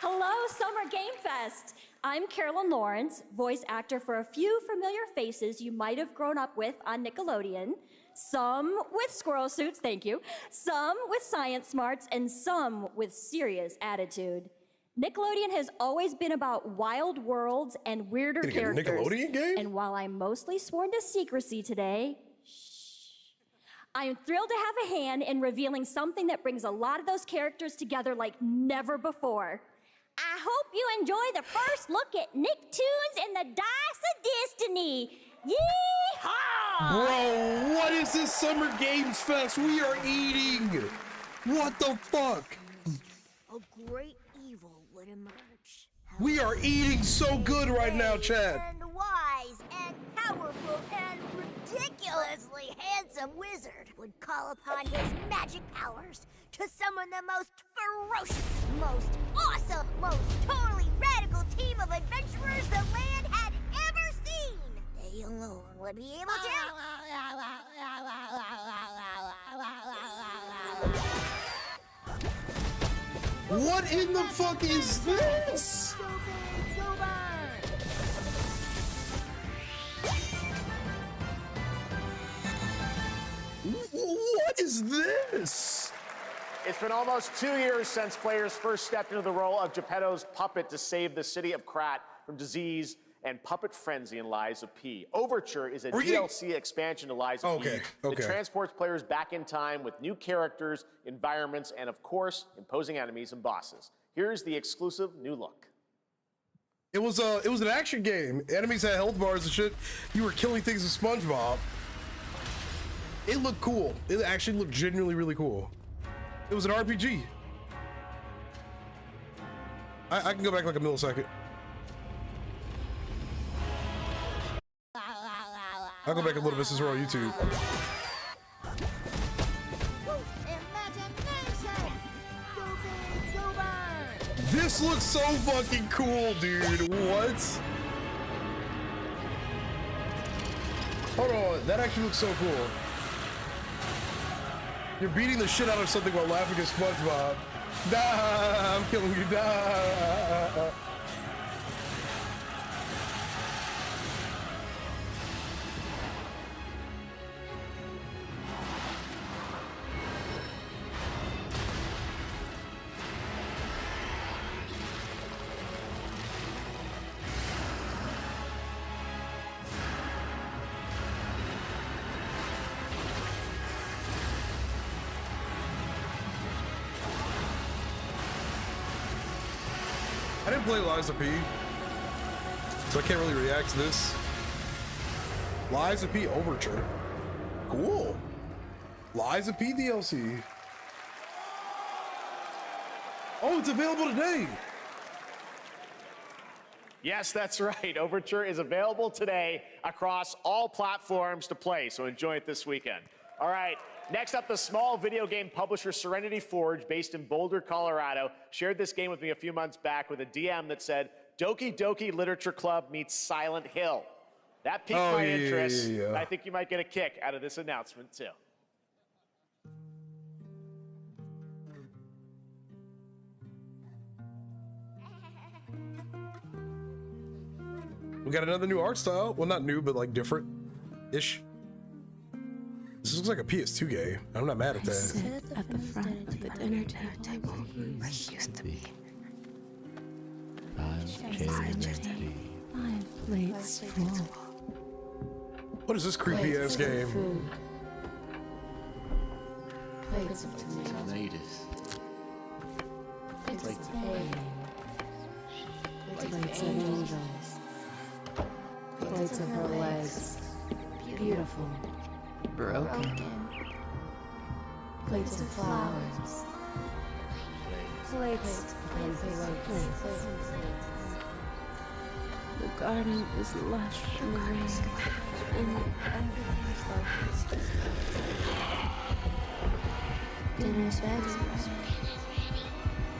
Hello, Summer Game Fest. I'm Carolyn Lawrence, voice actor for a few familiar faces you might have grown up with on Nickelodeon. Some with squirrel suits, thank you. Some with science smarts, and some with serious attitude. Nickelodeon has always been about wild worlds and weirder characters. Nickelodeon game? And while I'm mostly sworn to secrecy today, I'm thrilled to have a hand in revealing something that brings a lot of those characters together like never before. I hope you enjoy the first look at Nicktoons and the Dice of Destiny. Yeehaw! Bro, what is this Summer Games Fest? We are eating! What the fuck? A great evil would emerge. We are eating so good right now, Chad. And wise and powerful and ridiculously handsome wizard would call upon his magic powers to summon the most ferocious, most awesome, most totally radical team of adventurers the land had ever seen. They alone would be able to... What in the fuck is this? What is this? It's been almost 2 years since players first stepped into the role of Geppetto's puppet to save the city of Krat from disease and puppet frenzy in Lies of P. Overture is a DLC expansion to Lies of P that transports players back in time with new characters, environments, and of course, imposing enemies and bosses. Here's the exclusive new look. It was an action game. Enemies had health bars and shit. You were killing things with Spongebob. It looked cool. It actually looked genuinely really cool. It was an RPG. I can go back like a millisecond. I'll go back a little bit since we're on YouTube. This looks so fucking cool, dude. What? Hold on, that actually looks so cool. You're beating the shit out of something while laughing at SpongeBob. Nah, I'm killing you. Nah. I didn't play Lies of P, so I can't really react to this. Lies of P Overture. Cool. Lies of P DLC. Oh, it's available today. Yes, that's right. Overture is available today across all platforms to play, so enjoy it this weekend. All right, next up, the small video game publisher Serenity Forge, based in Boulder, Colorado, shared this game with me a few months back with a DM that said, Doki Doki Literature Club meets Silent Hill. That piqued my interest, and I think you might get a kick out of this announcement, too. We got another new art style. Well, not new, but like different-ish. This looks like a PS2 game. I'm not mad at that. Sit at the front of the dinner table where he used to be. My plate's full. What is this creepy-ass game? Food. Plates of tomatoes. Plates of egg. Plates of angels. Plates of her legs. Beautiful. Broken. Plates of flowers. Plates and plates. The garden is lush and green, and everything's focused. Dinner's ready.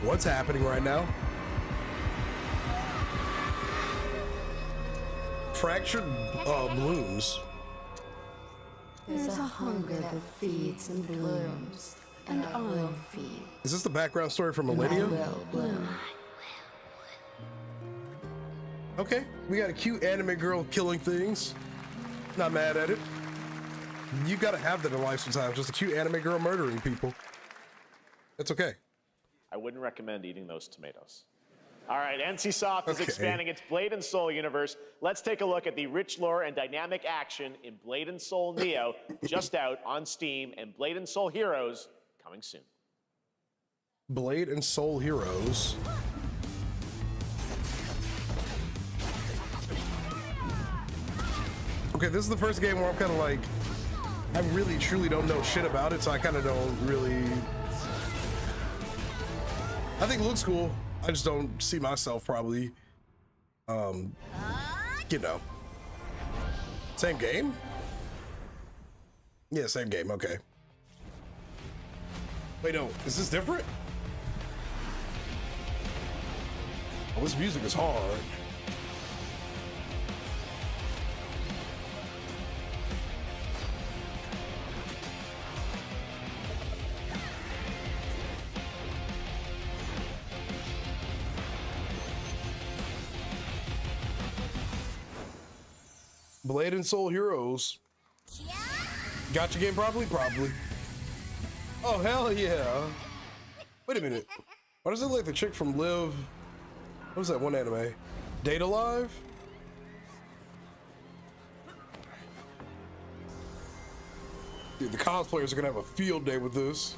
What's happening right now? Fractured blooms. There's a hunger that feeds and blooms, and I will feed. Is this the background story from Millennium? I will bloom. Okay, we got a cute anime girl killing things. Not mad at it. You gotta have that in life sometimes. Just a cute anime girl murdering people. That's okay. I wouldn't recommend eating those tomatoes. All right, NCSoft is expanding its Blade and Soul universe. Let's take a look at the rich lore and dynamic action in Blade and Soul Neo, just out on Steam, and Blade and Soul Heroes coming soon. Blade and Soul Heroes. Okay, this is the first game where I'm kind of like, I really truly don't know shit about it, so I kind of don't really. I think it looks cool. I just don't see myself probably, you know. Same game? Yeah, same game, okay. Wait, no, is this different? Oh, this music is hard. Blade and Soul Heroes. Gotcha game probably? Probably. Oh, hell yeah. Wait a minute. Why does it look like the chick from Live? What was that one anime? Data Live? Dude, the cosplayers are gonna have a field day with this.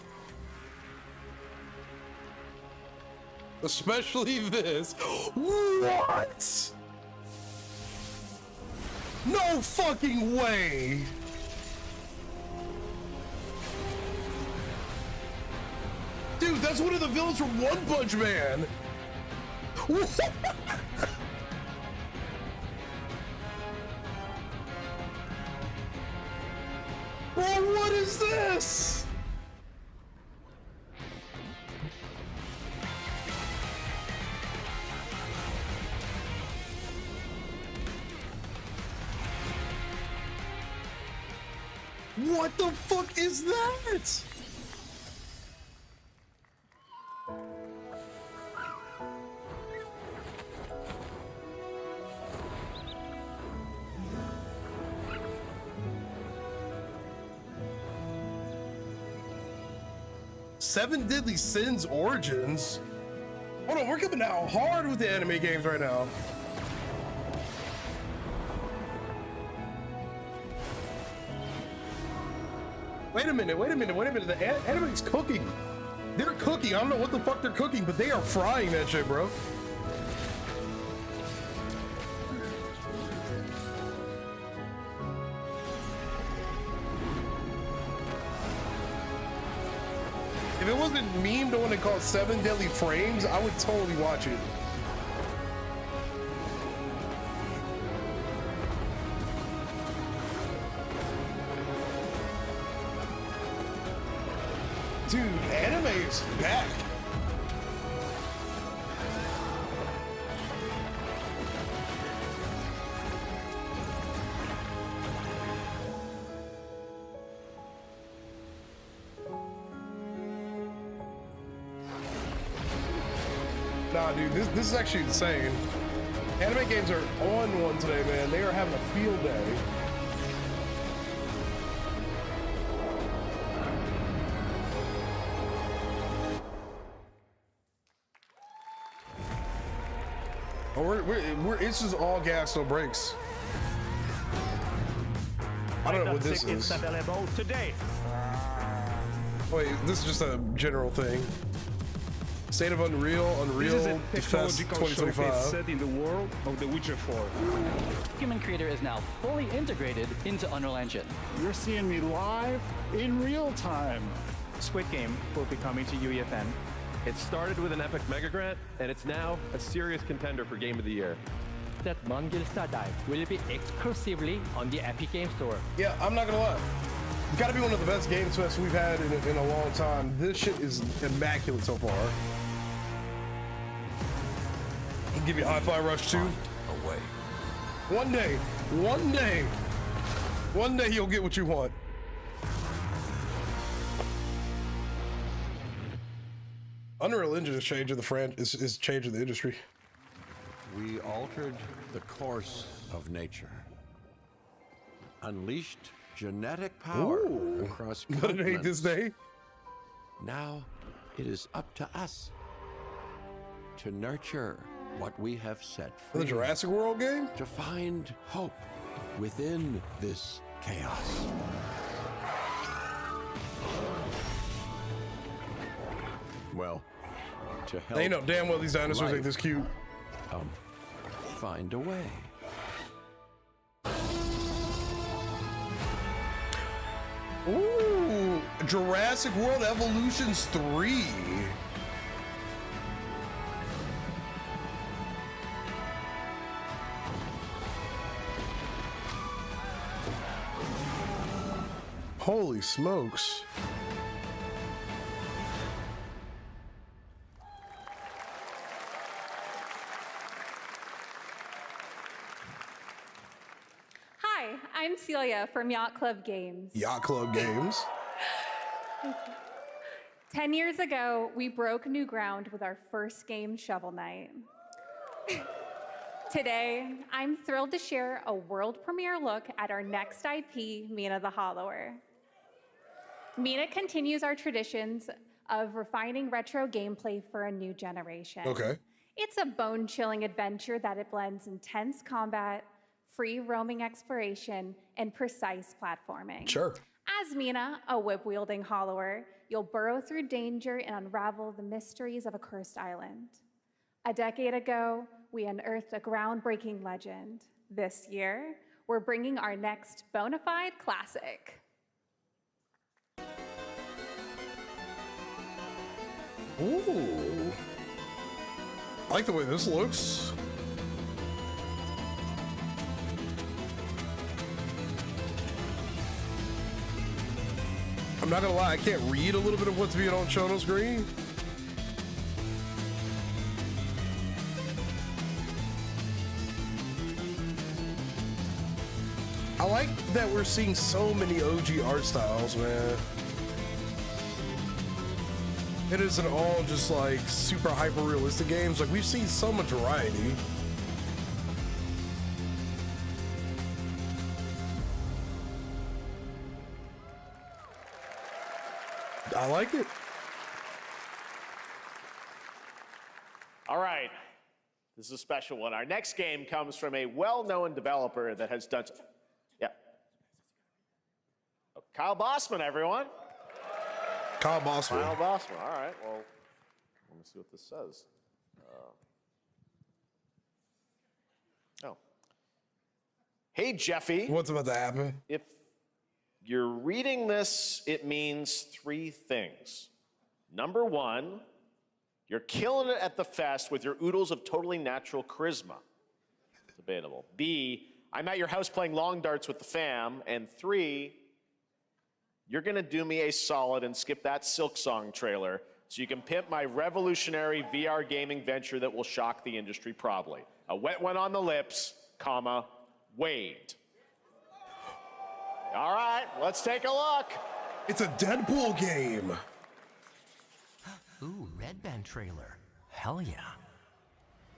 Especially this. What? No fucking way! Dude, that's one of the villains from One Punch Man! Bro, what is this? What the fuck is that? Seven Deadly Sins Origins? Hold on, we're coming out hard with the anime games right now. Wait a minute. The anime's cooking. They're cooking. I don't know what the fuck they're cooking, but they are frying that shit, bro. If it wasn't memed on it called 7 Deadly Frames, I would totally watch it. Dude, anime is back. Nah, dude, this is actually insane. Anime games are on one today, man. They are having a field day. Oh, it's just all gas, no brakes. I don't know what this is. Available today. Wait, this is just a general thing. State of Unreal, This is a Fest technological 2025. showcase set in the world of The Witcher 4. Human Creator is now fully integrated into Unreal Engine. You're seeing me live in real time. Squid Game will be coming to UEFN. It started with an epic mega grant, and it's now a serious contender for Game of the Year. That Mongilsta Dive will be exclusively on the Epic Game Store. Yeah, I'm not gonna lie. It's gotta be one of the best Games Fests we've had in a long time. This shit is immaculate so far. I'll give you Hi-Fi Rush 2. Away. One day you'll get what you want. Unreal Engine is changing is changing the industry. We altered the course of nature. Unleashed genetic power across But it ain't this day. Now it is up to us to nurture what we have set free. The Jurassic World game? To find hope within this chaos. Well, to help. They know damn well these dinosaurs ain't this cute. Find a way. Ooh, Jurassic World Evolutions 3. Holy smokes. Hi, I'm Celia from Yacht Club Games. Yacht Club Games. 10 years ago, we broke new ground with our first game, Shovel Knight. Today, I'm thrilled to share a world premiere look at our next IP, Mina the Hollower. Mina continues our traditions of refining retro gameplay for a new generation. Okay. It's a bone-chilling adventure that it blends intense combat, free roaming exploration, and precise platforming. Sure. As Mina, a whip-wielding hollower, you'll burrow through danger and unravel the mysteries of a cursed island. A decade ago, we unearthed a groundbreaking legend. This year, we're bringing our next bona fide classic. Ooh. I like the way this looks. I'm not gonna lie, I can't read a little bit of what's being shown on screen. I like that we're seeing so many OG art styles, man. It isn't all just like super hyper realistic games. Like, we've seen so much variety. I like it. All right, this is a special one. Our next game comes from a well-known developer that has done. Yeah. Oh, Kyle Bossman, everyone. Kyle Bossman. Kyle Bossman. All right. Well, let me see what this says. Oh. Hey, Jeffy. What's about to happen? If you're reading this, it means three things. Number one, you're killing it at the fest with your oodles of totally natural charisma. Debatable. B, I'm at your house playing long darts with the fam. And three, you're gonna do me a solid and skip that Silk Song trailer so you can pimp my revolutionary VR gaming venture that will shock the industry probably. A wet one on the lips, comma, Wade. All right, let's take a look. It's a Deadpool game. Ooh, Red Band trailer. Hell yeah.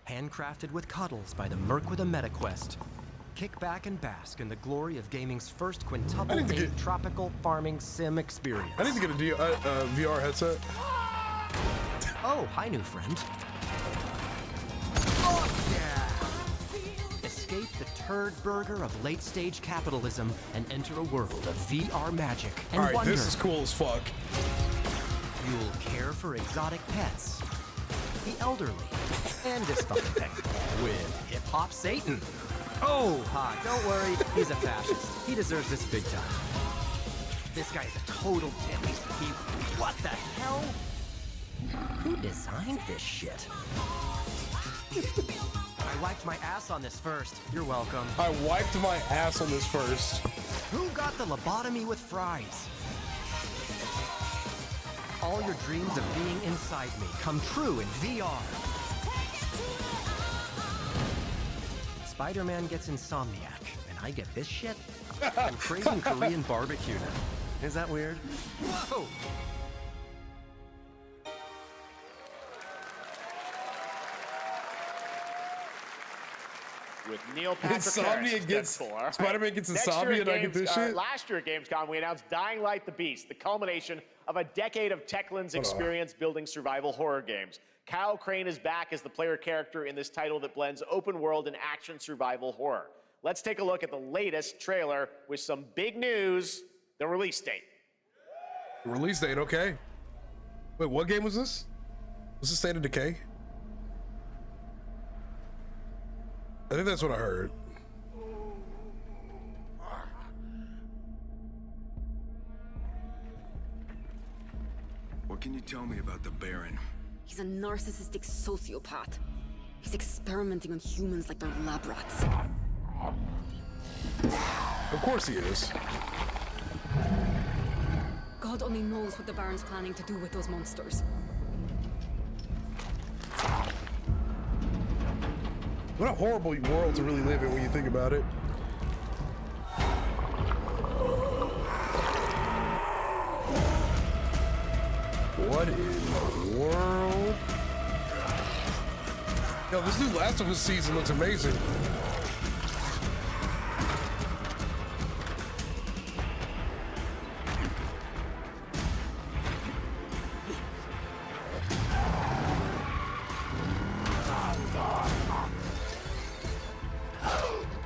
Handcrafted with cuddles by the Merc with a MetaQuest. Kick back and bask in the glory of gaming's first quintuple-date tropical farming sim experience. I need to get a VR headset. Oh, hi, new friend. Oh, yeah! Escape the turd burger of late-stage capitalism and enter a world of VR magic and All right, wonder. this is cool as fuck. You'll care for exotic pets, the elderly, and this fucking thing with hip-hop Satan. Oh, hi, don't worry, he's a fascist. He deserves this big time. This guy's a total dimmy. What the hell? Who designed this shit? I wiped my ass on this first. You're welcome. I wiped my ass on this first. Who got the lobotomy with fries? All your dreams of being inside me come true in VR. Spider-Man gets Insomniac, and I get this shit? I'm craving Korean barbecue now. Is that weird? Whoa! With Neil Patrick Insomnia Harris, gets Deadpool, all right? Spider-Man gets Next year Insomnia at and I get this shit? Last year at Gamescom, we announced Dying Light the Beast, the culmination of a decade of Techland's experience building survival horror games. Kyle Crane is back as the player character in this title that blends open world and action survival horror. Let's take a look at the latest trailer with some big news, the release date. Release date, okay. Wait, what game was this? Was this State of Decay? I think that's what I heard. What can you tell me about the Baron? He's a narcissistic sociopath. He's experimenting on humans like they're lab rats. Of course he is. God only knows what the Baron's planning to do with those monsters. What a horrible world to really live in when you think about it. What in the world? Yo, this new Last of Us season looks amazing.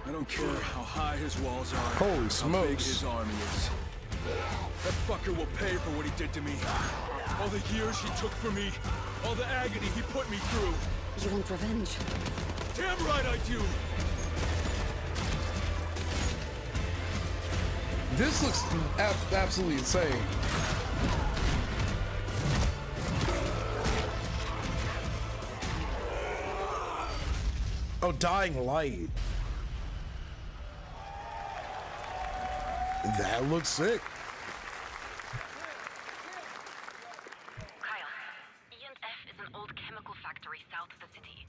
I don't care how high his walls are. Holy How big smokes. his army is. That fucker will pay for what he did to me. All the years he took from me. All the agony he put me through. You want revenge? Damn right I do! This looks absolutely insane. Oh, Dying Light. That looks sick. Kyle, E&F is an old chemical factory south of the city.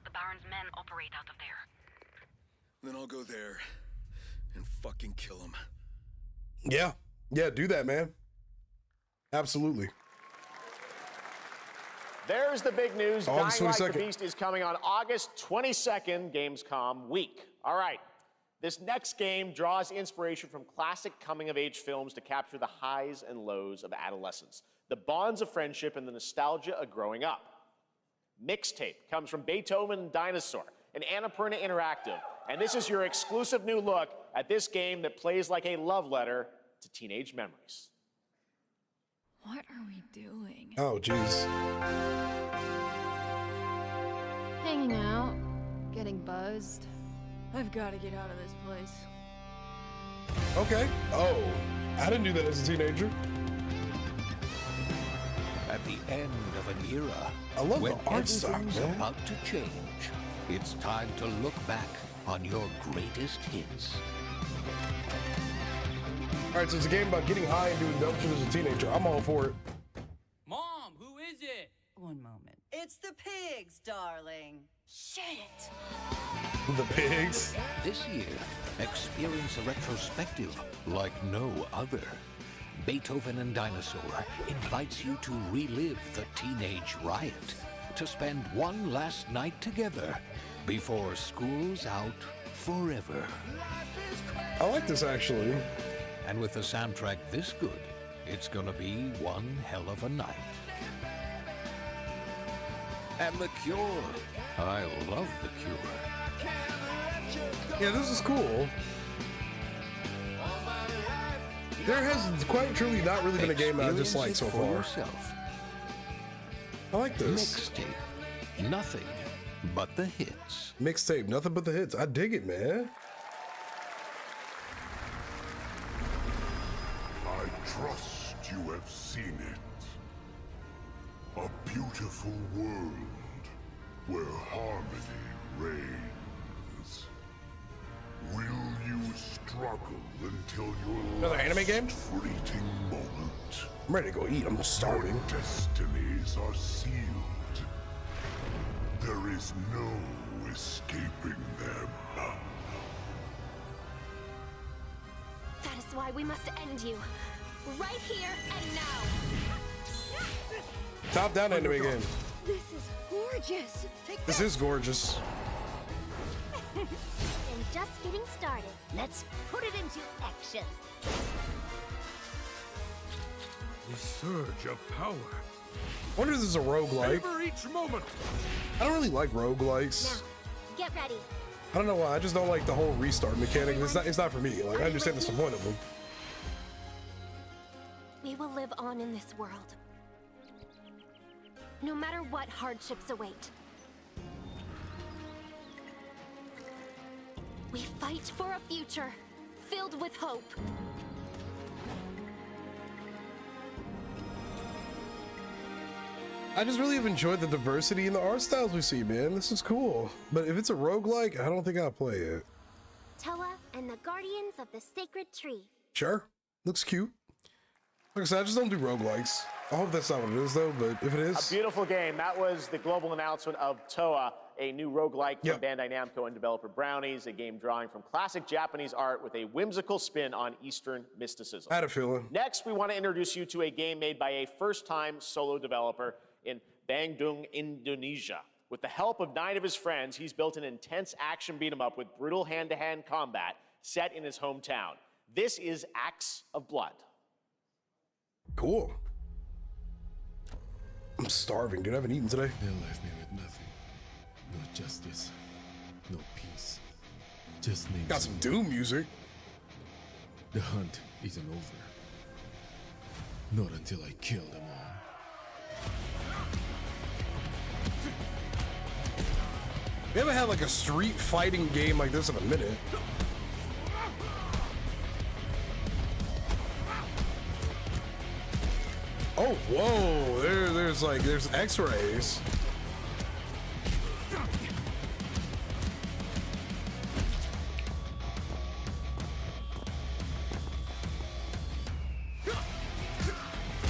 The Baron's men operate out of there. Then I'll go there and fucking kill him. Yeah. Yeah, do that, man. Absolutely. There's the big news. Dying August Light the 22nd. Beast is coming on August 22nd, Gamescom week. All right. This next game draws inspiration from classic coming-of-age films to capture the highs and lows of adolescence, the bonds of friendship, and the nostalgia of growing up. Mixtape comes from Beethoven and Dinosaur, and Annapurna Interactive, and this is your exclusive new look at this game that plays like a love letter to teenage memories. What are we doing? Oh, jeez. Hanging out, getting buzzed. I've got to get out of this place. Okay. Oh, I didn't do that as a teenager. At the end of an era, I love when the art style, everything's man. about to change, it's time to look back on your greatest hits. All All right, so it's a game about getting high and doing dumb shit as a teenager. I'm all for it. Mom, who is it? One moment. It's the pigs, darling. Shit! The pigs. This year, experience a retrospective like no other. Beethoven and Dinosaur invites you to relive the teenage riot, to spend one last night together before school's out forever. I like this, actually. And with a soundtrack this good, it's gonna be one hell of a night. And The Cure. I love The Cure. Yeah, this is cool. There has quite truly not really been a game I dislike so far. Yourself. I like this. Mixtape. Nothing but the hits. Mixtape, nothing but the hits. I dig it, man. I trust you have seen it. A beautiful world where harmony reigns. Will you struggle until your Another anime game? fleeting moment? I'm ready to go eat. I'm starving. Your destinies are sealed. There is no escaping them. That is why we must end you. Right here and now. Top-down anime game. This is gorgeous. This is gorgeous. And just getting started. Let's put it into action. The surge of power. I wonder if this is a roguelike. Savor each moment. I don't really like roguelikes. Get ready. I don't know why. I just don't like the whole restart mechanic. It's not for me. Like, I understand that's the point of them. We will live on in this world. No matter what hardships await. We fight for a future filled with hope. I just really have enjoyed the diversity in the art styles we see, man. This is cool. But if it's a roguelike, I don't think I'll play it. Toa and the Guardians of the Sacred Tree. Sure. Looks cute. Like I said, I just don't do roguelikes. I hope that's not what it is, though, but if it is... A beautiful game. That was the global announcement of Toa, a new roguelike from Bandai Namco and developer Brownies, a game drawing from classic Japanese art with a whimsical spin on Eastern mysticism. I had a feeling. Next, we want to introduce you to a game made by a first-time solo developer in Bandung, Indonesia. With the help of 9 of his friends, he's built an intense action beat-em-up with brutal hand-to-hand combat set in his hometown. This is Acts of Blood. Cool. I'm starving, dude. I haven't eaten today. They left me with nothing. No justice. No peace. Just names. Got some Doom music. The hunt isn't over. Not until I kill them all. We haven't had like a street fighting game like this in a minute. Oh, whoa, there's x-rays.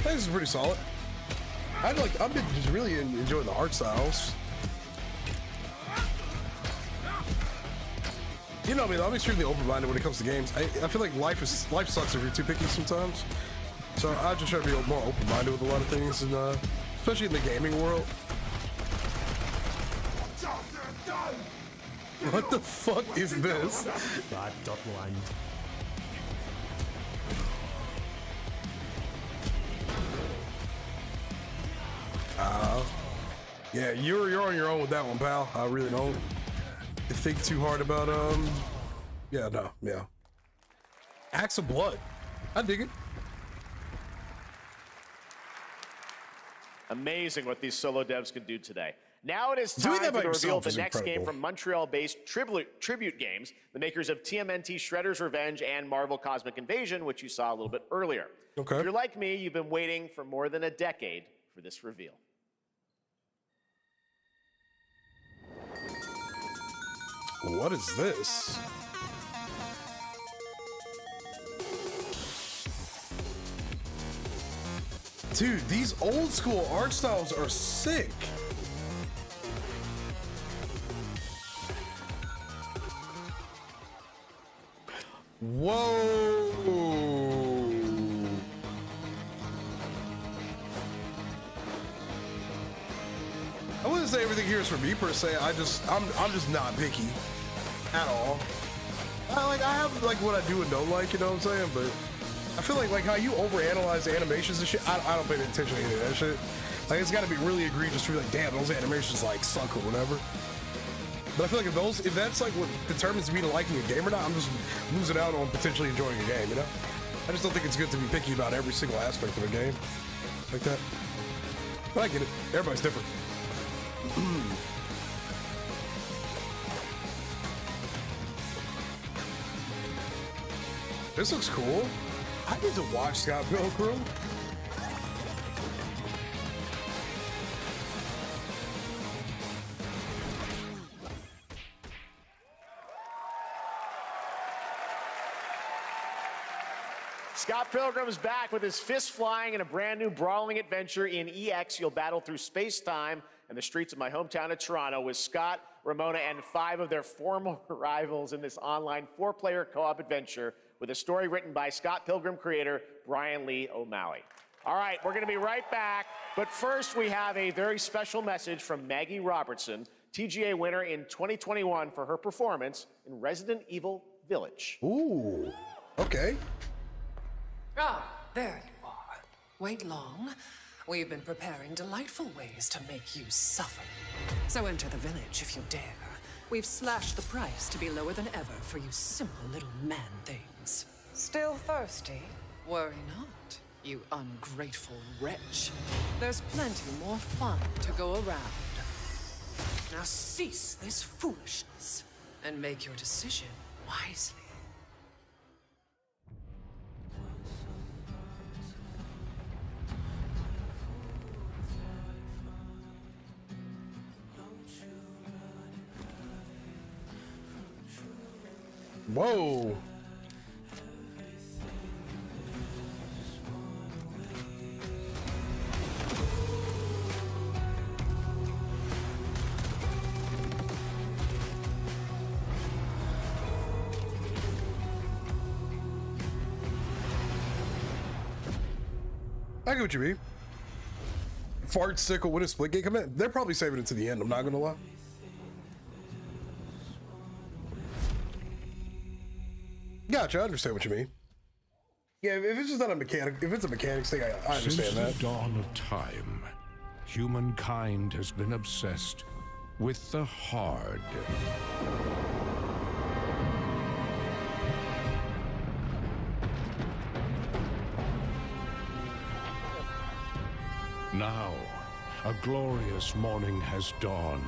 This is pretty solid. I've been just really enjoying the art styles. You know me, I'm extremely open-minded when it comes to games. I feel like life sucks if you're too picky sometimes. So I just try to be more open-minded with a lot of things, and especially in the gaming world. What the fuck is this? Bad dot line. Yeah, you're on your own with that one, pal. I really don't think too hard about yeah. Acts of Blood. I dig it. Amazing what these solo devs can do today. Now it is time to reveal the next game from Montreal-based Tribute Games, the makers of TMNT Shredder's Revenge and Marvel Cosmic Invasion, which you saw a little bit earlier. Okay. If you're like me, you've been waiting for more than a decade for this reveal. What is this? Dude, these old school art styles are sick. Whoa. I wouldn't say everything here is for me per se. I'm just not picky at all. I have like what I do and don't like, you know what I'm saying? But I feel like how you overanalyze the animations and shit, I don't pay attention to any of that shit. Like it's got to be really egregious to be like, damn, those animations like suck or whatever. But I feel like if that's like what determines me to liking a game or not, I'm just losing out on potentially enjoying a game, you know? I just don't think it's good to be picky about every single aspect of a game like that. But I get it. Everybody's different. This looks cool. I need to watch Scott Pilgrim. Scott Pilgrim is back with his fist flying in a brand new brawling adventure in EX. You'll battle through space-time and the streets of my hometown of Toronto with Scott, Ramona, and 5 of their former rivals in this online 4-player co-op adventure with a story written by Scott Pilgrim creator Brian Lee O'Malley. All right, we're going to be right back, but first we have a very special message from Maggie Robertson, TGA winner in 2021 for her performance in Resident Evil Village. Ooh, okay. Ah, there you are. Wait long. We've been preparing delightful ways to make you suffer. So enter the village if you dare. We've slashed the price to be lower than ever for you simple little man things. Still thirsty? Worry not, you ungrateful wretch. There's plenty more fun to go around. Now cease this foolishness and make your decision wisely. Whoa. I get what you mean. Fart sickle, when does Splitgate come in? They're probably saving it to the end, I'm not gonna lie. Gotcha, I understand what you mean. Yeah, if it's just not a mechanic, if it's a mechanics thing, I understand that. Since the dawn of time, humankind has been obsessed with the hard. Now, a glorious morning has dawned.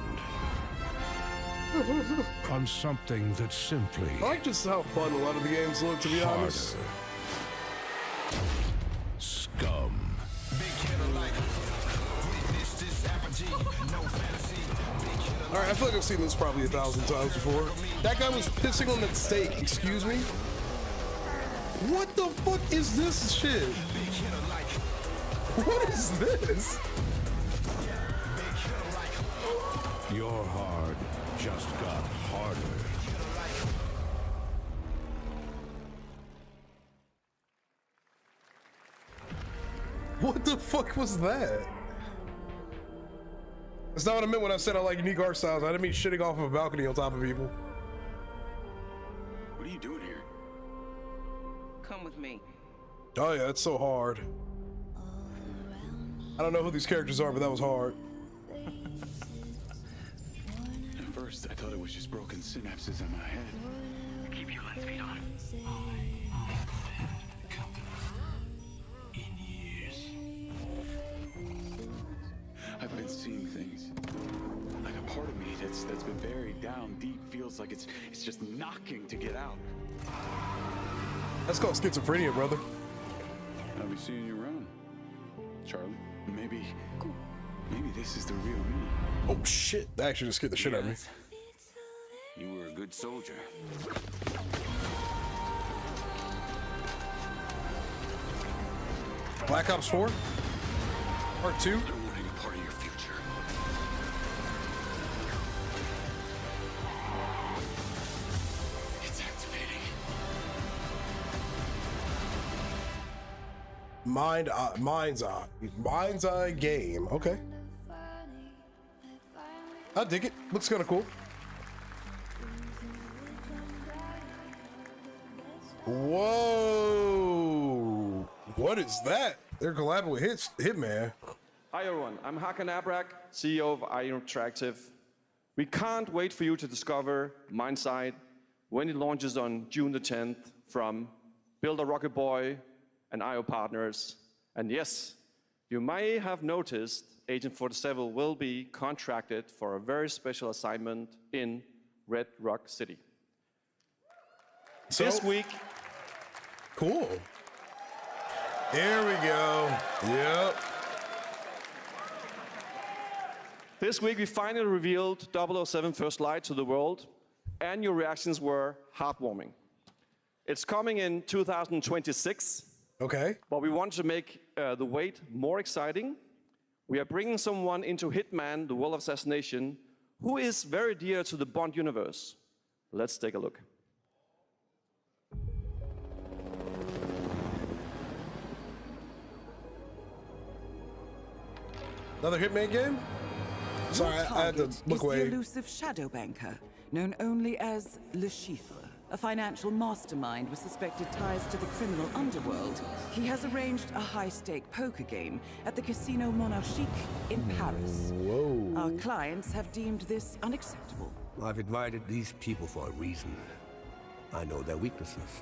On something that simply... I like just how fun a lot of the games look, to be honest. Scum. Alright, I feel like I've seen this probably 1,000 times before. That guy was pissing on that steak, excuse me? What the fuck is this shit? What is this? Your hard just got harder. What the fuck was that? That's not what I meant when I said I like unique art styles. I didn't mean shitting off of a balcony on top of people. What are you doing here? Come with me. Oh yeah, it's so hard. I don't know who these characters are, but that was hard. At first, I thought it was just broken synapses in my head. Keep your lens feed on. I've been seeing things. Like a part of me that's been buried down deep feels like it's just knocking to get out. That's called schizophrenia, brother. I'll be seeing you around, Charlie. Maybe this is the real me. Oh shit! That actually just scared the shit out of me. You were a good soldier. Black Ops 4? Part 2? I don't want any part of your future. It's activating. Mind's Eye game. Okay. I dig it. Looks kind of cool. Whoa! What is that? They're collabing with Hitman. Hi everyone, I'm Hakan Abrak, CEO of IO Interactive. We can't wait for you to discover Mindside when it launches on June the 10th from Builder Rocket Boy and IO partners. And yes, you may have noticed Agent 47 will be contracted for a very special assignment in Red Rock City. So, this week. Cool. Here we go. Yep. This week we finally revealed 007 First Light to the world, and your reactions were heartwarming. It's coming in 2026. Okay. But we want to make the wait more exciting. We are bringing someone into Hitman, the World of Assassination, who is very dear to the Bond universe. Let's take a look. Another Hitman game? Sorry, I had to look away. The elusive shadow banker, known only as Le Chiffre, a financial mastermind with suspected ties to the criminal underworld. He has arranged a high-stake poker game at the Casino Monarchique in Paris. Whoa. Our clients have deemed this unacceptable. I've invited these people for a reason. I know their weaknesses.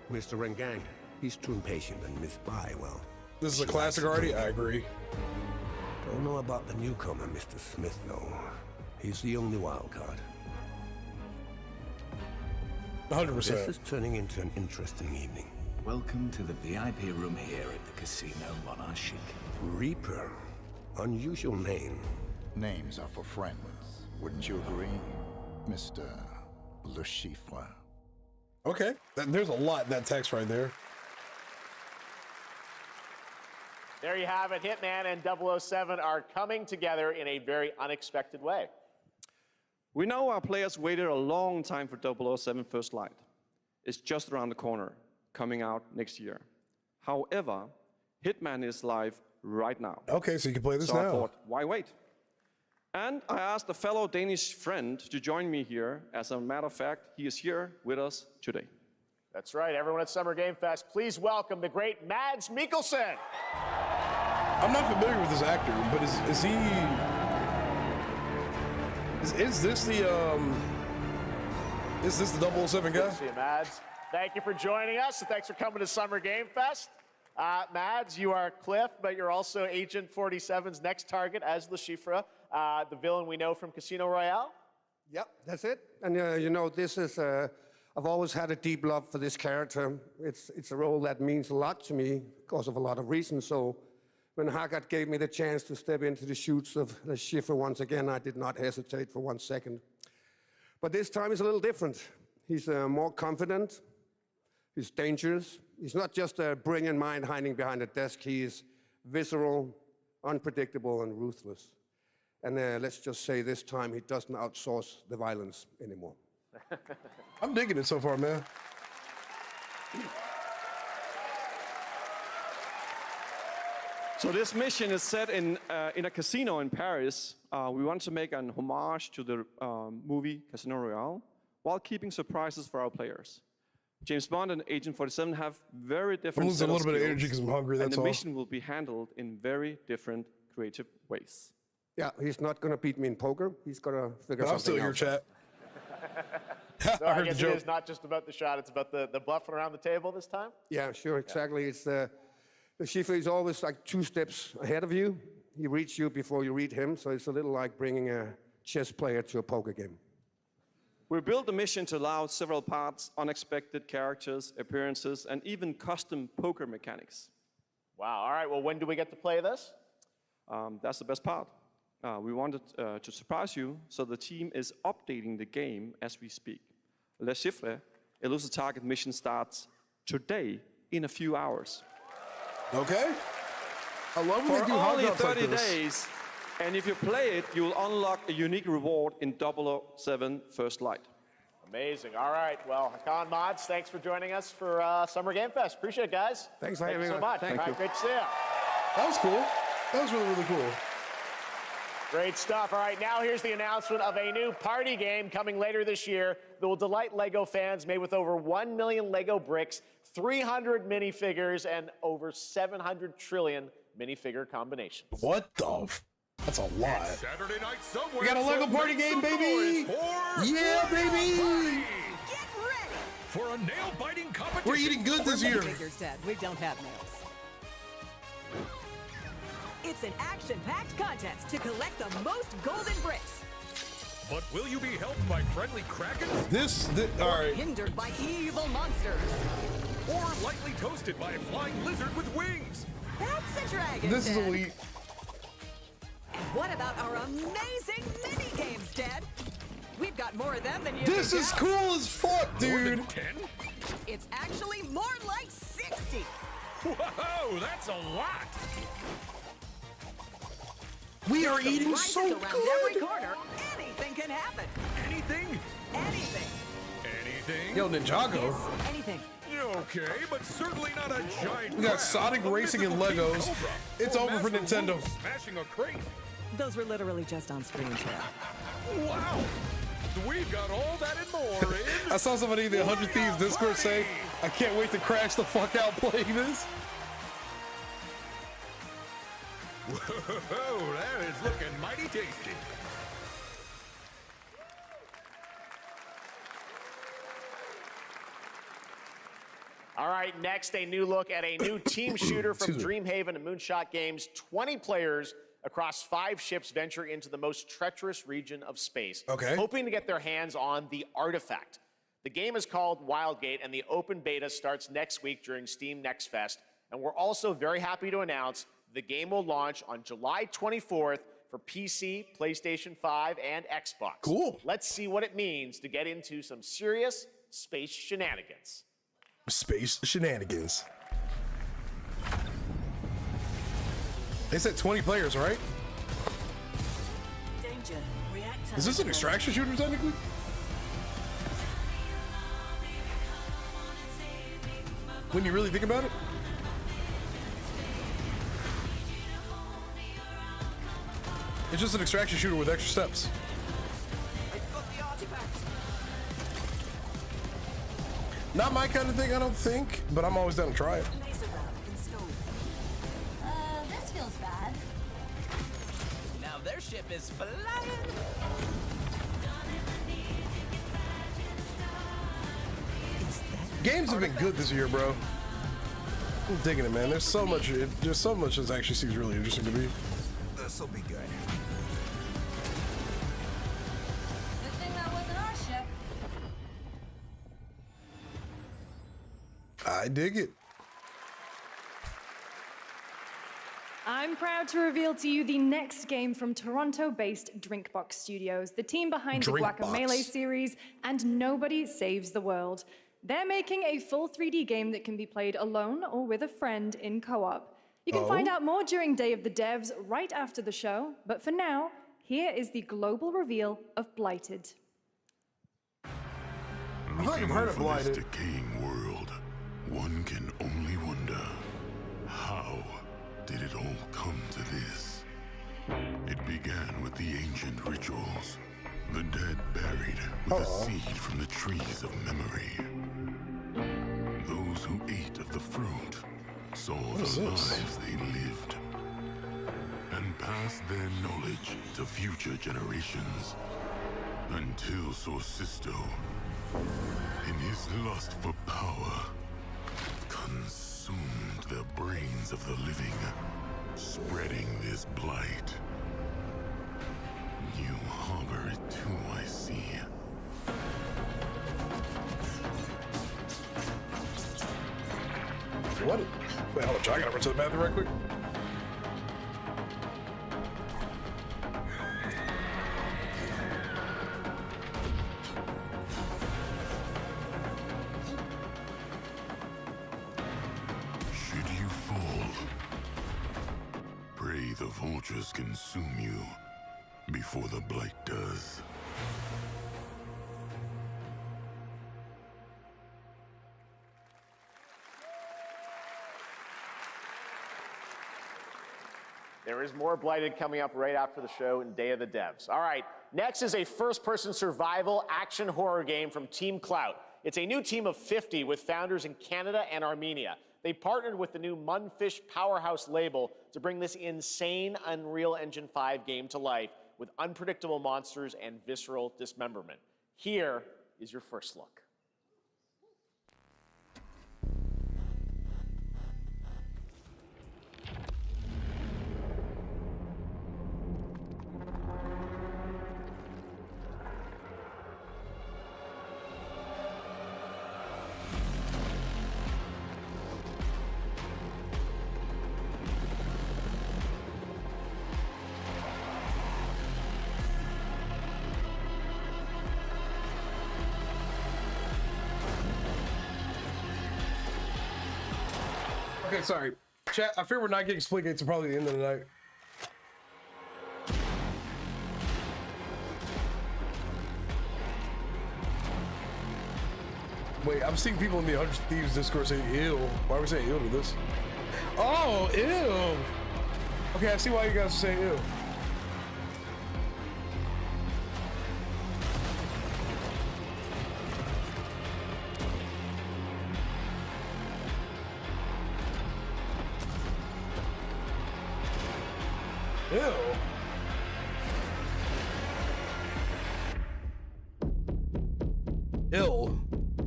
Mr. Rengang, he's too impatient, and Miss Bai, well... This is a classic already? I agree. Don't know about the newcomer, Mr. Smith, though. He's the only wild card. 100%. This is turning into an interesting evening. Welcome to the VIP room here at the Casino Monarchique. Reaper. Unusual name. Names are for friends. Wouldn't you agree, Mr. Le Chiffre? Okay. There's a lot in that text right there. There you have it. Hitman and 007 are coming together in a very unexpected way. We know our players waited a long time for 007 First Light. It's just around the corner, coming out next year. However, Hitman is live right now. Okay, so you can play this so now. I thought, why wait? And I asked a fellow Danish friend to join me here. As a matter of fact, he is here with us today. That's right. Everyone at Summer Game Fest, please welcome the great Mads Mikkelsen. I'm not familiar with this actor, but is he... Is this the 007 guy? Good to see you, Mads. Thank you for joining us, and thanks for coming to Summer Game Fest. Mads, you are Cliff, but you're also Agent 47's next target as Le Chiffre, the villain we know from Casino Royale. Yep, that's it. And you know, this is... I've always had a deep love for this character. It's a role that means a lot to me because of a lot of reasons. So when Haggard gave me the chance to step into the shoots of the Chiffre once again, I did not hesitate for 1 second. But this time is a little different. He's more confident. He's dangerous. He's not just a brilliant mind hiding behind a desk. He is visceral, unpredictable, and ruthless. And let's just say this time he doesn't outsource the violence anymore. I'm digging it so far, man. So this mission is set in a casino in Paris. We want to make an homage to the movie Casino Royale while keeping surprises for our players. James Bond and Agent 47 have very different I'm losing a little bit of energy because I'm hungry, that's and the all. mission will be handled in very different creative ways. Yeah, he's not going to beat me in poker. He's going to figure I'm something still out. here, chat. So I guess it is not just about the shot, it's about the bluffing around the table this time? Yeah, sure, exactly. It's the Chiffre is always like 2 steps ahead of you. He reads you before you read him, so it's a little like bringing a chess player to a poker game. We built the mission to allow several parts, unexpected characters, appearances, and even custom poker mechanics. Wow, all right, well, when do we get to play this? That's the best part. We wanted to surprise you, so the team is updating the game as we speak. Le Chiffre, Elusive Target mission starts today in a few hours. Okay. I love when For they do hot only drops like 30 this. days, and if you play it, you'll unlock a unique reward in 007 First Light. Amazing. All right. Well, Con Mods, thanks for joining us for Summer Game Fest. Appreciate it, guys. Thanks for Thank having you so us. much. Thank All right, you. great to see you. That was cool. That was really, really cool. Great stuff. All right, now here's the announcement of a new party game coming later this year that will delight LEGO fans, made with over 1 million LEGO bricks, 300 minifigures, and over 700 trillion minifigure combinations. What the? That's a lot. Saturday night somewhere. We got a LEGO party game, baby! Yeah, baby! Get ready for a nail-biting competition. We're eating good this year. Minifigures, Dad. We don't have nails. It's an action-packed contest to collect the most golden bricks. But will you be helped by friendly krakens? All right. Hindered by evil monsters. Or lightly toasted by a flying lizard with wings? That's a dragon. This is Dad. elite. And what about our amazing mini games, Dad? We've got more of them than you. This can is count. cool as fuck, dude. 10? It's actually more like 60. Whoa, that's a lot. We are eating Prizes so around good. every corner. Anything can happen. Anything? Anything. Anything? Yo, Ninjago. Yes, anything. Okay, but certainly not a giant. We got crab, Sonic a Racing and mythical king Legos. cobra, It's or over for Master Nintendo. Wu smashing a crate. Those were literally just on screen, Chad. Wow. We've got all that and more in. I saw somebody in the 100 Thieves Discord say, I can't wait to crash the fuck out playing this. Whoa, that is looking mighty tasty. All right, next, a new look at a new team shooter from Dreamhaven and Moonshot Games. 20 players across 5 ships venture into the most treacherous region of space, hoping to get their hands on the artifact. The game is called Wildgate, and the open beta starts next week during Steam Next Fest. And we're also very happy to announce the game will launch on July 24th for PC, PlayStation 5, and Xbox. Cool. Let's see what it means to get into some serious space shenanigans. Space shenanigans. They said 20 players, right? Danger. Reactor. Is this an extraction shooter technically? When you really think about it? It's just an extraction shooter with extra steps. Not my kind of thing, I don't think, but I'm always down to try it. This feels bad. Now their ship is flying. Games have been good this year, bro. I'm digging it, man. There's so much that actually seems really interesting to me. This'll be good. Good thing that wasn't our ship. I dig it. I'm proud to reveal to you the next game from Toronto-based Drinkbox Studios, the team behind the Guacamelee series and Nobody Saves the World. They're making a full 3D game that can be played alone or with a friend in co-op. You can find out more during Day of the Devs right after the show, but for now, here is the global reveal of Blighted. I feel like I've heard of Blighted. This decaying world, one can only wonder, how did it all come to this? It began with the ancient rituals, the dead buried with a seed from the trees of memory. Those who ate of the fruit saw the lives they lived and passed their knowledge to future generations until Sorcisto, in his lust for power, consumed the brains of the living, spreading this blight. You harbor it too, I see. What? Wait, hold on, I gotta run to the bathroom right quick. Should you fall, shadows consume you before the blight does. There is more Blighted coming up right after the show in Day of the Devs. All right, next is a first-person survival action horror game from Team Clout. It's a new team of 50 with founders in Canada and Armenia. They partnered with the new Munfish Powerhouse label to bring this insane Unreal Engine 5 game to life with unpredictable monsters and visceral dismemberment. Here is your first look. Okay, sorry. Chat, I fear we're not getting splitgates until probably the end of the night. Wait, I'm seeing people in the 100 Thieves Discord say ew. Why are we saying ew to this? Oh, ew! Okay, I see why you guys say ew. Ew. Ill.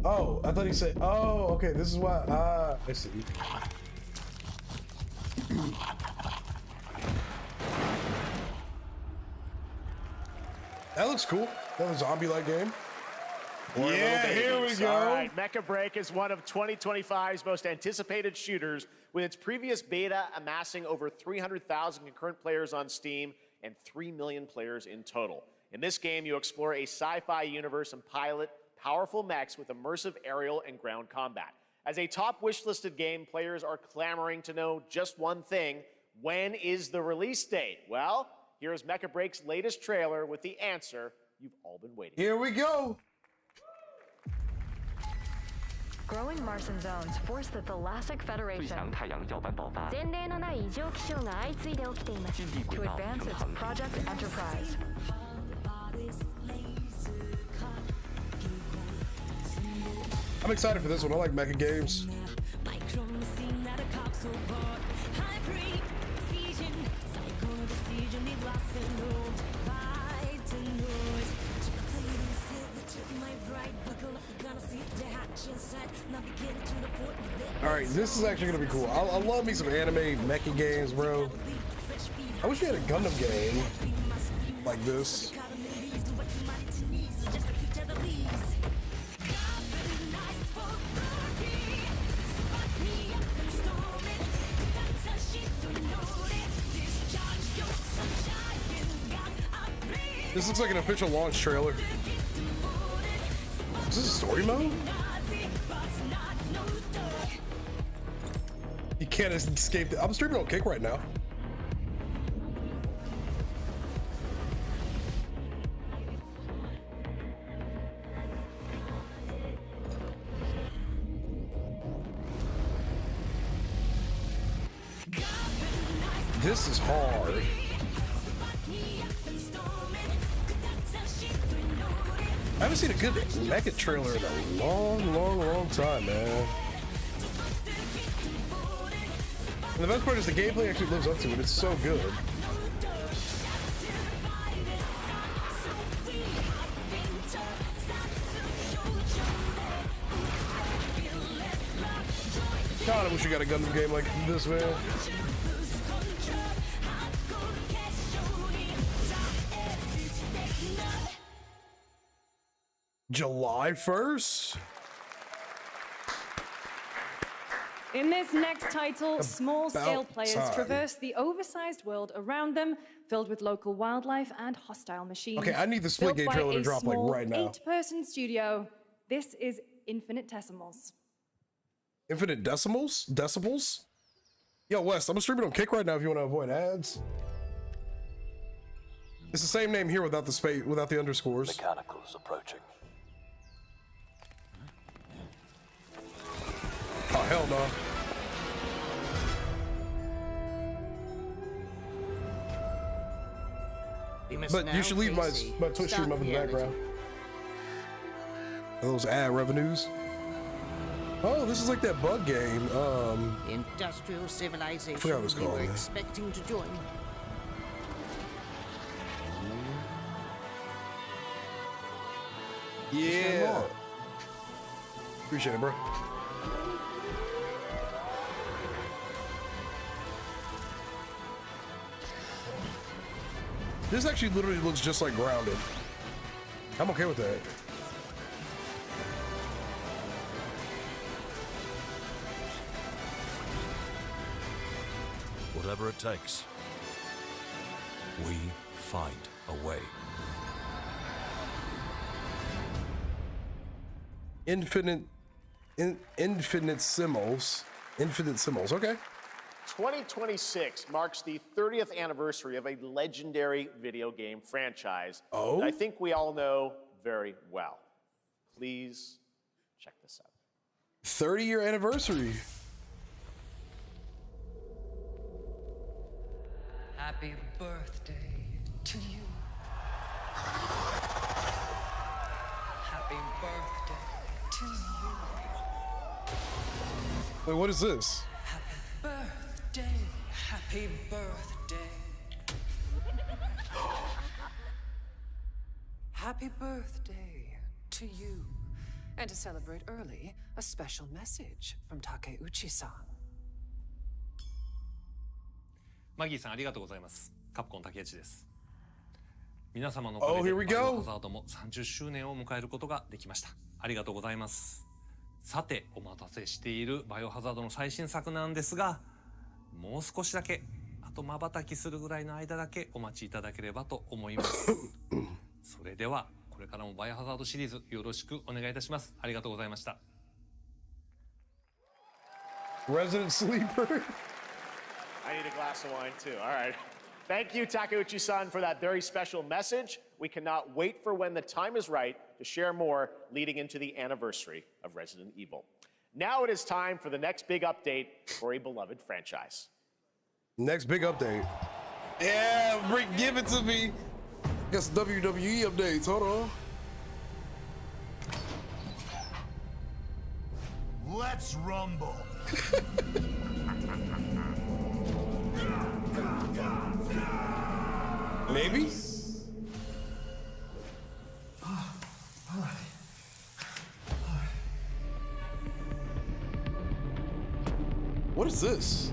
Oh, I thought he said, oh, okay, this is why, I see. That looks cool. That was a zombie-like game. Yeah, here we go. All right, Mecha Break is one of 2025's most anticipated shooters, with its previous beta amassing over 300,000 concurrent players on Steam and 3 million players in total. In this game, you explore a sci-fi universe and pilot powerful mechs with immersive aerial and ground combat. As a top wishlisted game, players are clamoring to know just one thing: when is the release date? Well, here's Mecha Break's latest trailer with the answer you've all been waiting for. Here we go. Growing Martian zones force the Galactic Federation to advance its Project Enterprise. I'm excited for this one. I like mecha games. All right, this is actually gonna be cool. I love me some anime mecha games, bro. I wish we had a Gundam game like this. This looks like an official launch trailer. Is this a story mode? You can't escape I'm streaming on Kick right now. This is hard. I haven't seen a good mecha trailer in a long time, man. And the best part is the gameplay actually lives up to it. It's so good. God, I wish we got a Gundam game like this, man. July 1st? In this next title, small-scale players traverse the oversized world around them, filled with local wildlife and hostile machines. Okay, I need the Splitgate trailer to drop like right now. 8-person studio. This is Infinitesimals. Infinite Decimals? Decibels? Yo, Wes, I'm streaming on Kick right now if you want to avoid ads. It's the same name here without the space, without the underscores. Mechanical is approaching. Oh, hell no. But you should leave my Twitch stream up in the background. Those ad revenues. Oh, this is like that bug game. Industrial civilization. I forgot what it was called. We were expecting to join. Yeah. Appreciate it, bro. This actually literally looks just like Grounded. I'm okay with that. Whatever it takes, we find a way. Infinite Symbols, okay. 2026 marks the 30th anniversary of a legendary video game franchise that I think we all know very well. Please check this out. 30-year anniversary. Happy birthday to you. Happy birthday to you. Wait, what is this? Birthday, happy birthday. Happy birthday to you. And to celebrate early, a special message from Takeuchi-san. マギーさんありがとうございます。カプコン竹内です。皆様のおかげでバイオハザードも30周年を迎えることができました。ありがとうございます。さて、お待たせしているバイオハザードの最新作なんですが、もう少しだけ、あと瞬きするぐらいの間だけお待ちいただければと思います。それでは、これからもバイオハザードシリーズよろしくお願いいたします。ありがとうございました。Resident Sleeper. I need a glass of wine too. All right. Thank you, Takeuchi-san, for that very special message. We cannot wait for when the time is right to share more leading into the anniversary of Resident Evil. Now it is time for the next big update for a beloved franchise. Next big update. Yeah, give it to me. Got some WWE updates. Hold on. Let's rumble. Maybe? What is this?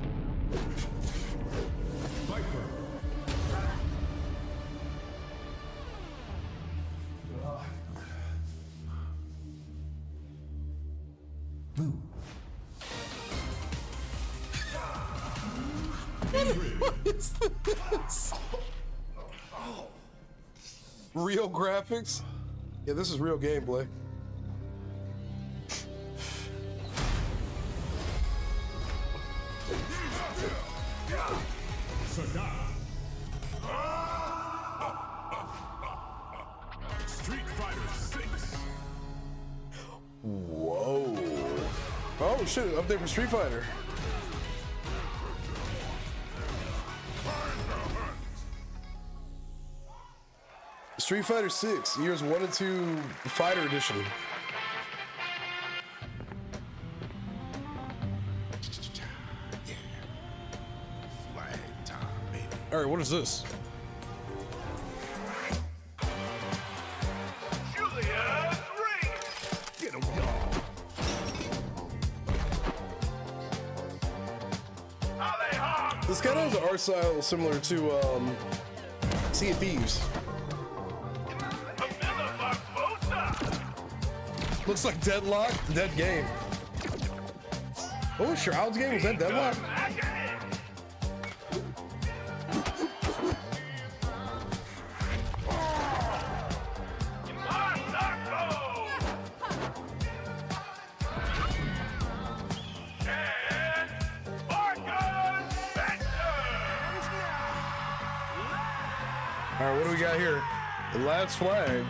What is this? Real graphics? Yeah, this is real gameplay. Street Fighter 6. Whoa. Oh shit, update for Street Fighter. Street Fighter 6, years 1 and 2 Fighter Edition. All right, what is this? This kind of has an art style similar to Sea of Thieves. Looks like Deadlock, Dead Game. What was Shroud's game? Was that Deadlock? All right, what do we got here? The last flag.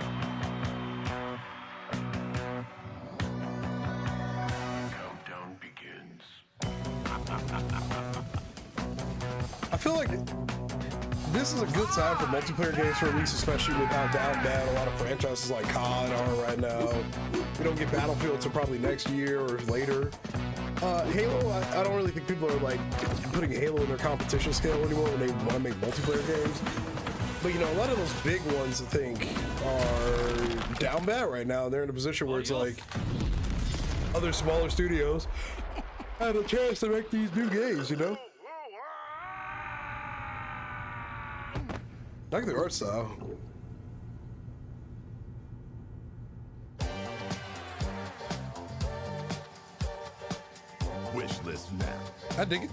Countdown begins. I feel like this is a good time for multiplayer games to release, especially with how down bad a lot of franchises like COD are right now. We don't get Battlefield until probably next year or later. Halo, I don't really think people are like putting Halo in their competition scale anymore when they want to make multiplayer games. But you know, a lot of those big ones I think are down bad right now. They're in a position where it's like other smaller studios have a chance to make these new games, you know? I like the art style. Wish list now. I dig it.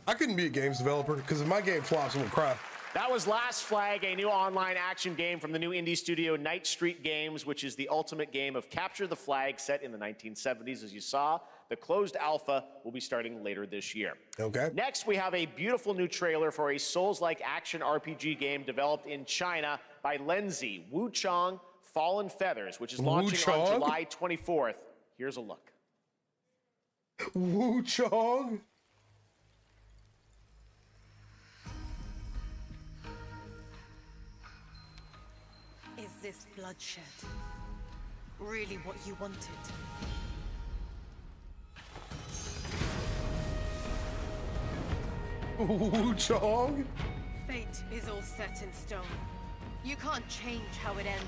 I couldn't be a games developer because if my game flops, I'm gonna cry. That was Last Flag, a new online action game from the new indie studio Night Street Games, which is the ultimate game of capture the flag set in the 1970s, as you saw. The closed alpha will be starting later this year. Okay. Next, we have a beautiful new trailer for a Souls-like action RPG game developed in China by Lenzi, Wuchang Fallen Feathers, which is launching on July 24th. Here's a look. Wuchang? Is this bloodshed really what you wanted? Wuchang? Fate is all set in stone. You can't change how it ends.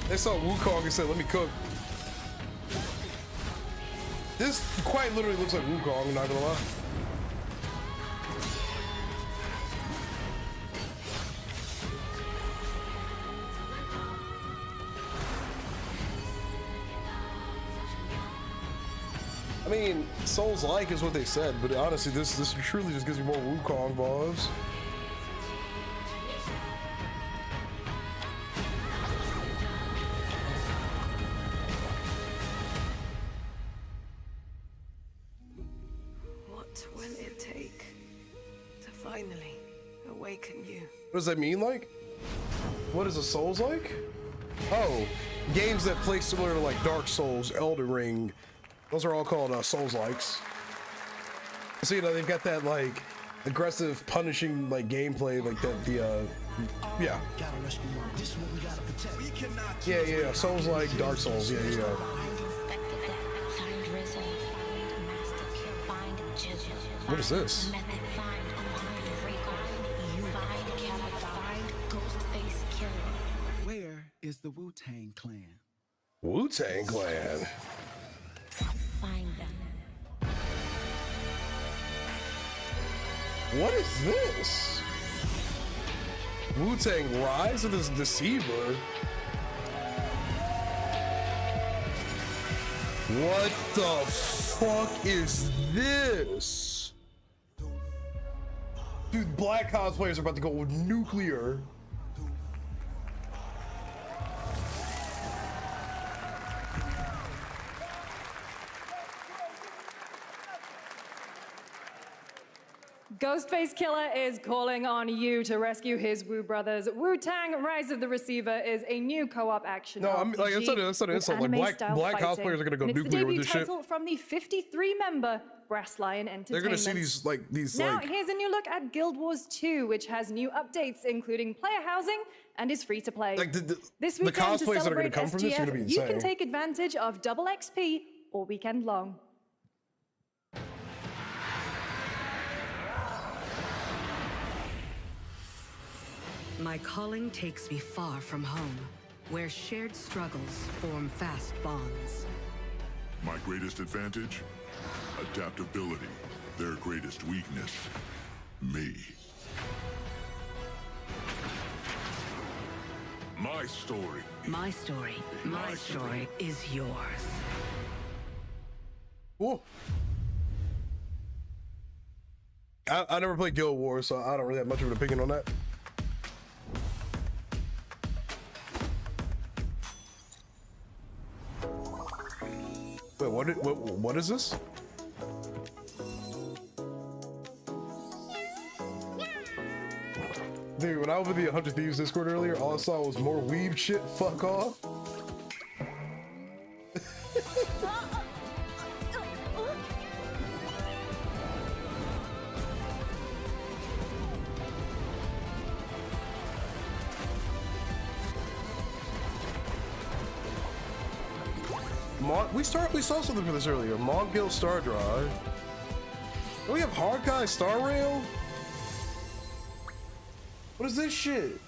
They saw Wukong and said, let me cook. This quite literally looks like Wukong, I'm not gonna lie. I mean, Souls-like is what they said, but honestly, this truly just gives me more Wukong vibes. What will it take to finally awaken you? What does that mean, like? What is a Souls-like? Oh, games that play similar to like Dark Souls, Elden Ring. Those are all called Souls-likes. So, you know, they've got that, like, aggressive, punishing, like, gameplay, like that, yeah. Yeah, Souls-like, Dark Souls, yeah. What is this? Where is the Wu-Tang Clan? Wu-Tang Clan? Find them. What is this? Wu-Tang Rise of this Deceiver? What the fuck is this? Dude, black cosplayers are about to go nuclear. Ghostface Killer is calling on you to rescue his Wu brothers. Wu-Tang Rise of the Receiver is a new co-op action RPG. No, I'm like that's not an insult. Like black cosplayers are gonna go nuclear with this shit. It's the debut title from the 53-member Brass Lion Entertainment. They're gonna see these Now here's a new look at Guild Wars 2, which has new updates, including player housing and is free to play. Like this the weekend to cosplays that are gonna celebrate come from this are gonna be SGF, insane. you can take advantage of double XP all weekend long. My calling takes me far from home, where shared struggles form fast bonds. My greatest advantage? Adaptability. Their greatest weakness? Me. My story. My story. My story is yours. Cool. I never played Guild Wars, so I don't really have much of an opinion on that. Wait, what is this? when I opened the 100 Thieves Discord earlier, all I saw was more weeb shit. Fuck off. We saw something for this earlier. Mongil Star Drive. Do we have Hawkeye Star Rail? What is this shit?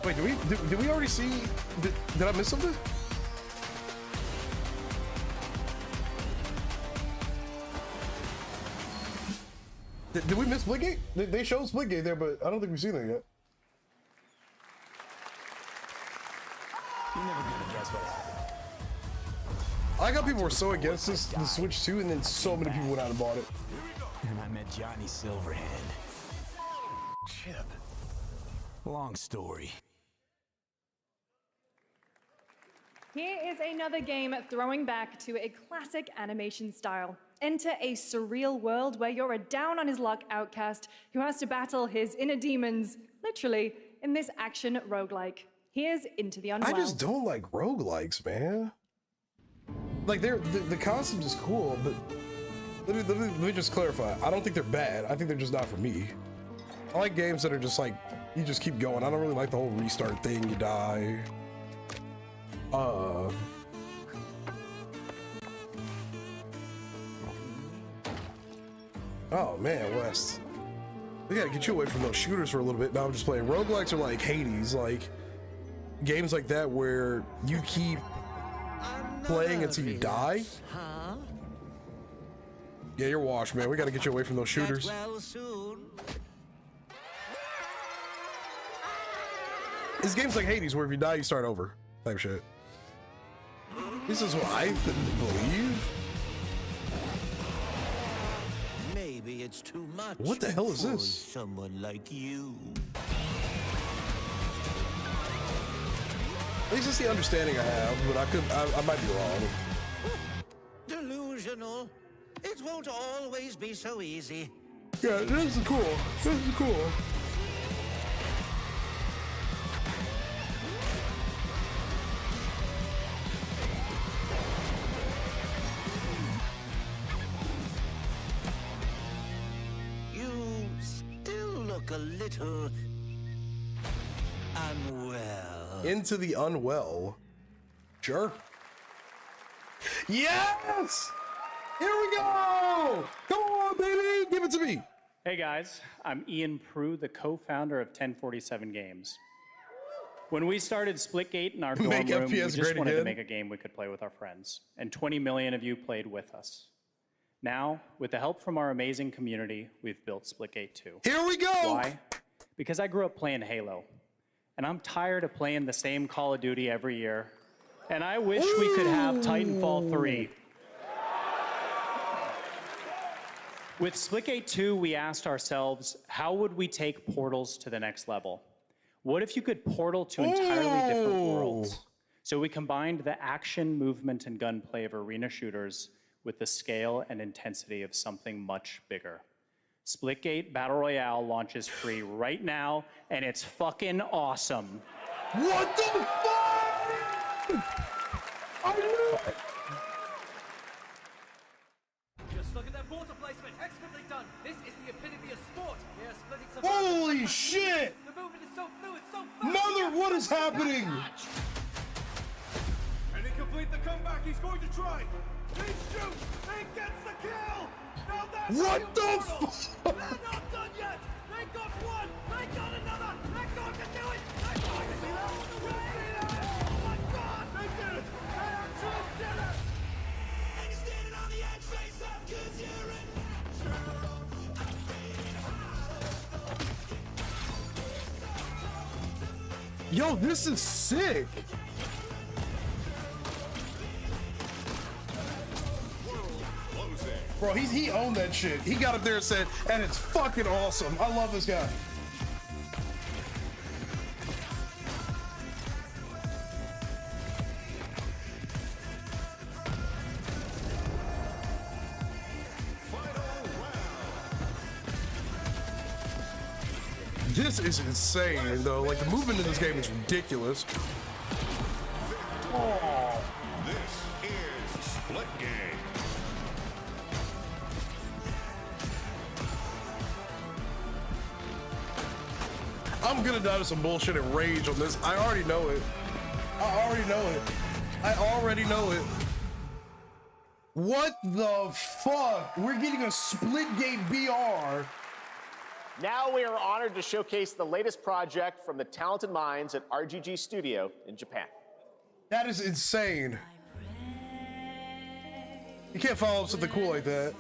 Wait, did we already see? Did I miss something? Did we miss Splitgate? They showed Splitgate there, but I don't think we've seen that yet. You're never gonna guess what happened. I like how people were so against this, the Switch 2, and then so many people went out and bought it. And I met Johnny Silverhand. Chip. Long story. Here is another game throwing back to a classic animation style. Enter a surreal world where you're a down-on-his-luck outcast who has to battle his inner demons, literally, in this action roguelike. Here's Into the Unwell. I just don't like roguelikes, man. Like, the concept is cool, but let me just clarify. I don't think they're bad. I think they're just not for me. I like games that are just like, you just keep going. I don't really like the whole restart thing, you die. Oh man, West. We gotta get you away from those shooters for a little bit. Now I'm just playing. Roguelikes are like Hades, like games like that where you keep playing until you die. Huh? Yeah, you're washed, man. We gotta get you away from those shooters. Well, soon. It's games like Hades where if you die, you start over. Type shit. This is what I believe. Maybe it's too much. What the hell is for this? Someone like you. At least it's the understanding I have, but I might be wrong. Delusional. It won't always be so easy. Yeah, this is cool. This is cool. A little unwell. Into the Unwell. Sure. Yes! Here we go! Come on, baby! Give it to me! Hey guys, I'm Ian Prue, the co-founder of 1047 Games. When we started Splitgate in our dorm room, we just wanted to make a game we could play with our friends. And 20 million of you played with us. Now, with the help from our amazing community, we've built Splitgate 2. Here we go! Why? Because I grew up playing Halo, and I'm tired of playing the same Call of Duty every year, and I wish we could have Titanfall 3. With Splitgate 2, we asked ourselves, how would we take portals to the next level? What if you could portal to entirely different worlds? So we combined the action, movement, and gunplay of arena shooters with the scale and intensity of something much bigger. Splitgate Battle Royale launches free right now, and it's fucking awesome. What the fuck? I knew it. Just look at that water placement, expertly done. This is the epitome of sport. We are splitting some. Holy shit! The movement is so fluid, so fast. Mother, what is happening? Can he complete the comeback? He's going to try. He shoots! He gets the kill! Now that's what the fuck? They're not done yet! They got one! They got another! They're going to do it! They're going to do it all the way! Oh my god! They did it! They actually did it! And you're standing on the edge, face up, 'cause you're a natural. Yo, this is sick. Bro, he owned that shit. He got up there and said, and it's fucking awesome. I love this guy. This is insane, though. Like, the movement in this game is ridiculous. Oh. This is Splitgate. I'm gonna die to some bullshit and rage on this. I already know it. I already know it. I already know it. What the fuck? We're getting a Splitgate BR. Now we are honored to showcase the latest project from the talented minds at RGG Studio in Japan. That is insane. You can't follow up something cool like that.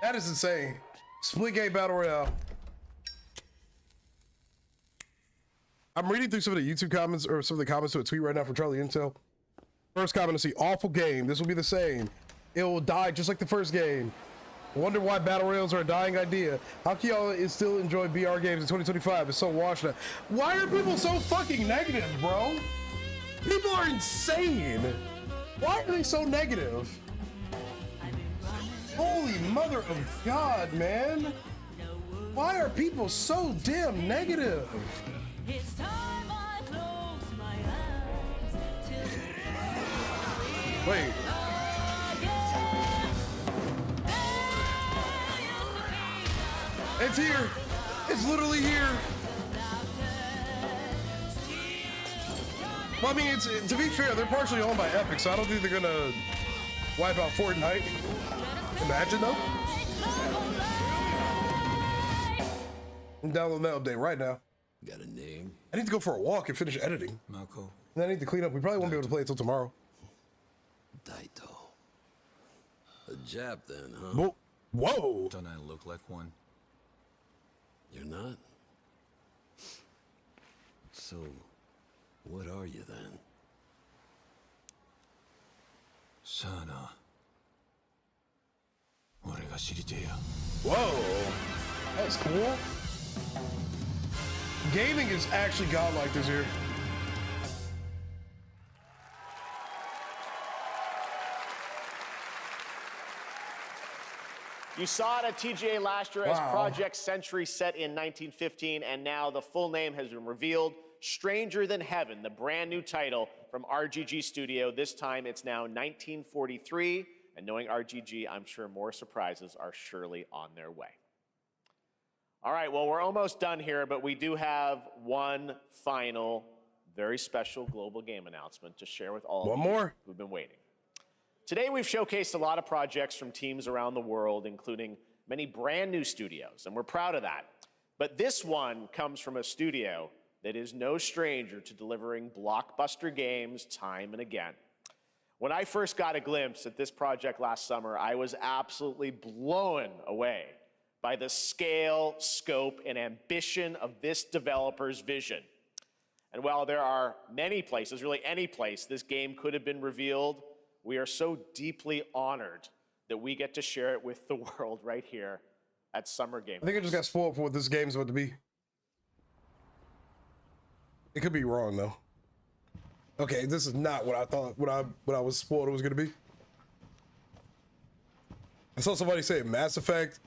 That is insane. Splitgate Battle Royale. I'm reading through some of the YouTube comments or some of the comments to a tweet right now from Charlie Intel. First comment to see, awful game. This will be the same. It will die just like the first game. Wonder why battle royales are a dying idea. How can y'all still enjoy BR games in 2025? It's so washed up. Why are people so fucking negative, bro? People are insane. Why are they so negative? Holy mother of God, man. Why are people so damn negative? It's time I close my eyes till Wait. It's here. It's literally here. Well, I mean, it's, to be fair, they're partially owned by Epic, so I don't think they're gonna wipe out Fortnite. Imagine though. I'm downloading that update right now. Got a name? I need to go for a walk and finish editing. Marco. And I need to clean up. We probably won't be able to play it until tomorrow. Daito. A Jap then, huh? Whoa. Whoa. Don't I look like one? You're not? So, what are you then? Sana. Whoa. That's cool. Gaming is actually godlike this year. You saw it at TGA last year as Project Century set in 1915, and now the full name has been revealed. Stranger Than Heaven, the brand new title from RGG Studio. This time it's now 1943, and knowing RGG, I'm sure more surprises are surely on their way. All right, well, we're almost done here, but we do have one final, very special global game announcement to share with all of you who've been waiting. Today, we've showcased a lot of projects from teams around the world, including many brand new studios, and we're proud of that. But this one comes from a studio that is no stranger to delivering blockbuster games time and again. When I first got a glimpse at this project last summer, I was absolutely blown away by the scale, scope, and ambition of this developer's vision. And while there are many places, really any place, this game could have been revealed, we are so deeply honored that we get to share it with the world right here at Summer Game. I think I just got spoiled for what this game's about to be. It could be wrong though. Okay, this is not what I thought, what I was spoiled it was gonna be. I saw somebody say Mass Effect,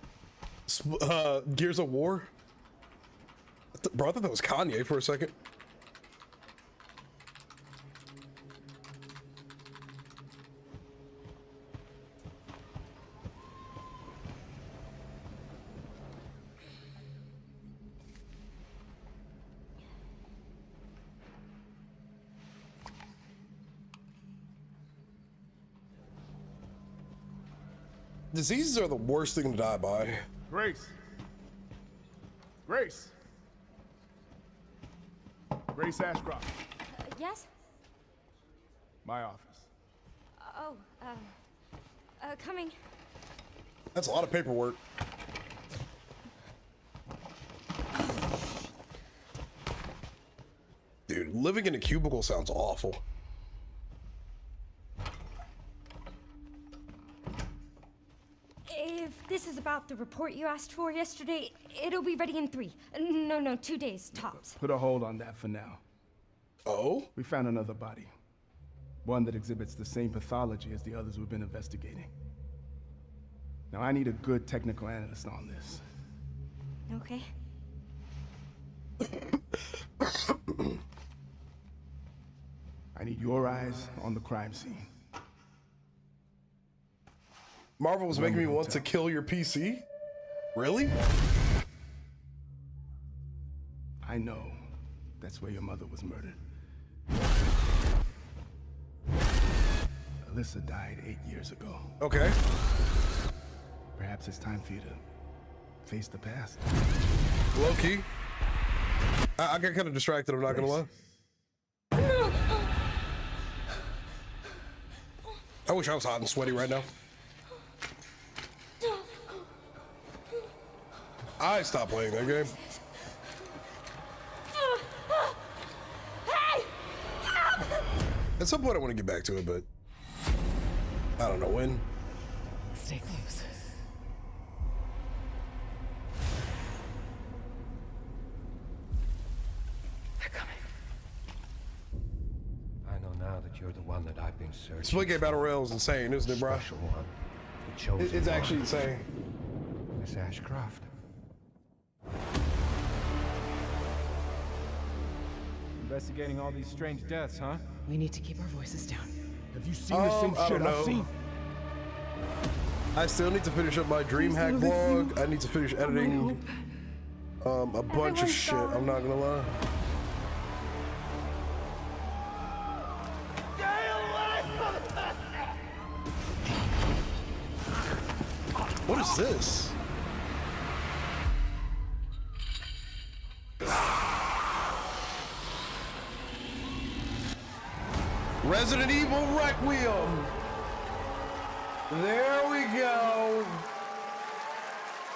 Gears of War. Bro, I thought that was Kanye for a second. Diseases are the worst thing to die by. Grace. Grace. Grace Ashcroft. Yes? My office. Oh, coming. That's a lot of paperwork. Dude, living in a cubicle sounds awful. If this is about the report you asked for yesterday, it'll be ready in 3. No, 2 days, tops. Put a hold on that for now. Oh? We found another body. One that exhibits the same pathology as the others we've been investigating. Now, I need a good technical analyst on this. Okay. I need your eyes on the crime scene. Marvel was making me want to kill your PC? Really? I know that's where your mother was murdered. Alyssa died 8 years ago. Okay. Perhaps it's time for you to face the past. Low key. I got kind of distracted, I'm not gonna lie. I wish I was hot and sweaty right now. I stopped playing that game. At some point I want to get back to it, but I don't know when. Stay close. They're coming. I know now that you're the one that I've been searching. Splitgate Battle Royale is insane, isn't it, bro? Special one. The chosen It's one. actually insane. Miss Ashcroft. Investigating all these strange deaths, huh? We need to keep our voices down. Have you seen the same I shit don't I've know. seen? I still need to finish up my DreamHack vlog. I need to finish editing a bunch of shit. I'm not gonna lie. What is this? Resident Evil Requiem. There we go.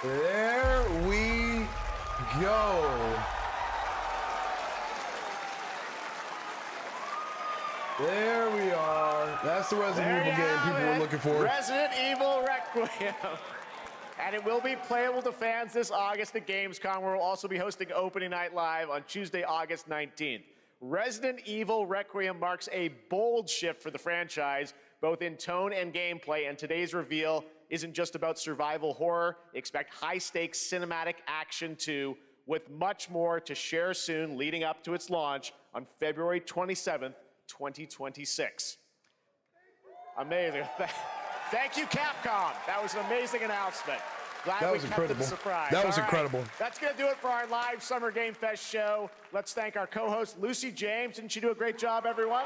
There we go. There we are. That's the Resident Evil game people were looking for. Resident Evil Requiem. And it will be playable to fans this August at Gamescom, where we'll also be hosting Opening Night Live on Tuesday, August 19th. Resident Evil Requiem marks a bold shift for the franchise, both in tone and gameplay, and today's reveal isn't just about survival horror. Expect high-stakes cinematic action too, with much more to share soon leading up to its launch on February 27th, 2026. Amazing. Thank you, Capcom. That was an amazing announcement. Glad That we was kept incredible. it a surprise. That was All right. incredible. That's going to do it for our live Summer Game Fest show. Let's thank our co-host, Lucy James. Didn't she do a great job, everyone?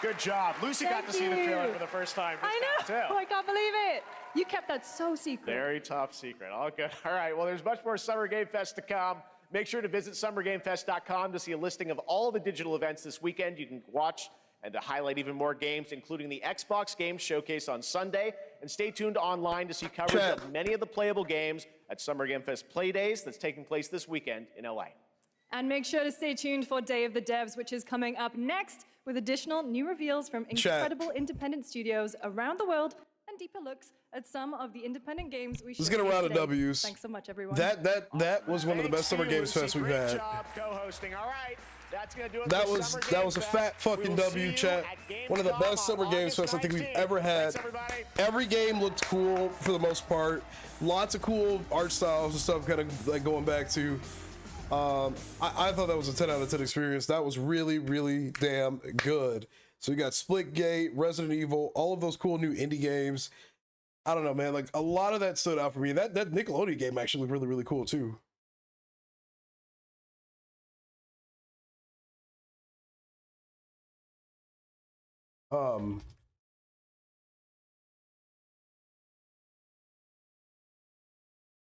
Good job. Lucy got to see the trailer for the first time. I know. I can't believe it. You kept that so secret. Very top secret. All good. All right. Well, there's much more Summer Game Fest to come. Make sure to visit summergamefest.com to see a listing of all the digital events this weekend. You can watch and to highlight even more games, including the Xbox Games Showcase on Sunday. And stay tuned online to see coverage of many of the playable games at Summer Game Fest Play Days that's taking place this weekend in LA. And make sure to stay tuned for Day of the Devs, which is coming up next with additional new reveals from incredible independent studios around the world and deeper looks at some of the independent games we Let's get a round of W's. Thanks so much, everyone. That was one of the best Summer Games Fest we've had. Great job co-hosting. All right. That's going to do it That for was Summer that Game was a Fest. fat fucking We will W, see chat. you at One of the Gamescom best Summer on Games Fest I think we've 19th. ever had. Thanks, everybody. Every game looked cool for the most part. Lots of cool art styles and stuff kind of like going back to. I thought that was a 10 out of 10 experience. That was really, really damn good. So we got Splitgate, Resident Evil, all of those cool new indie games. I don't know, man. Like a lot of that stood out for me. That Nickelodeon game actually looked really, really cool too.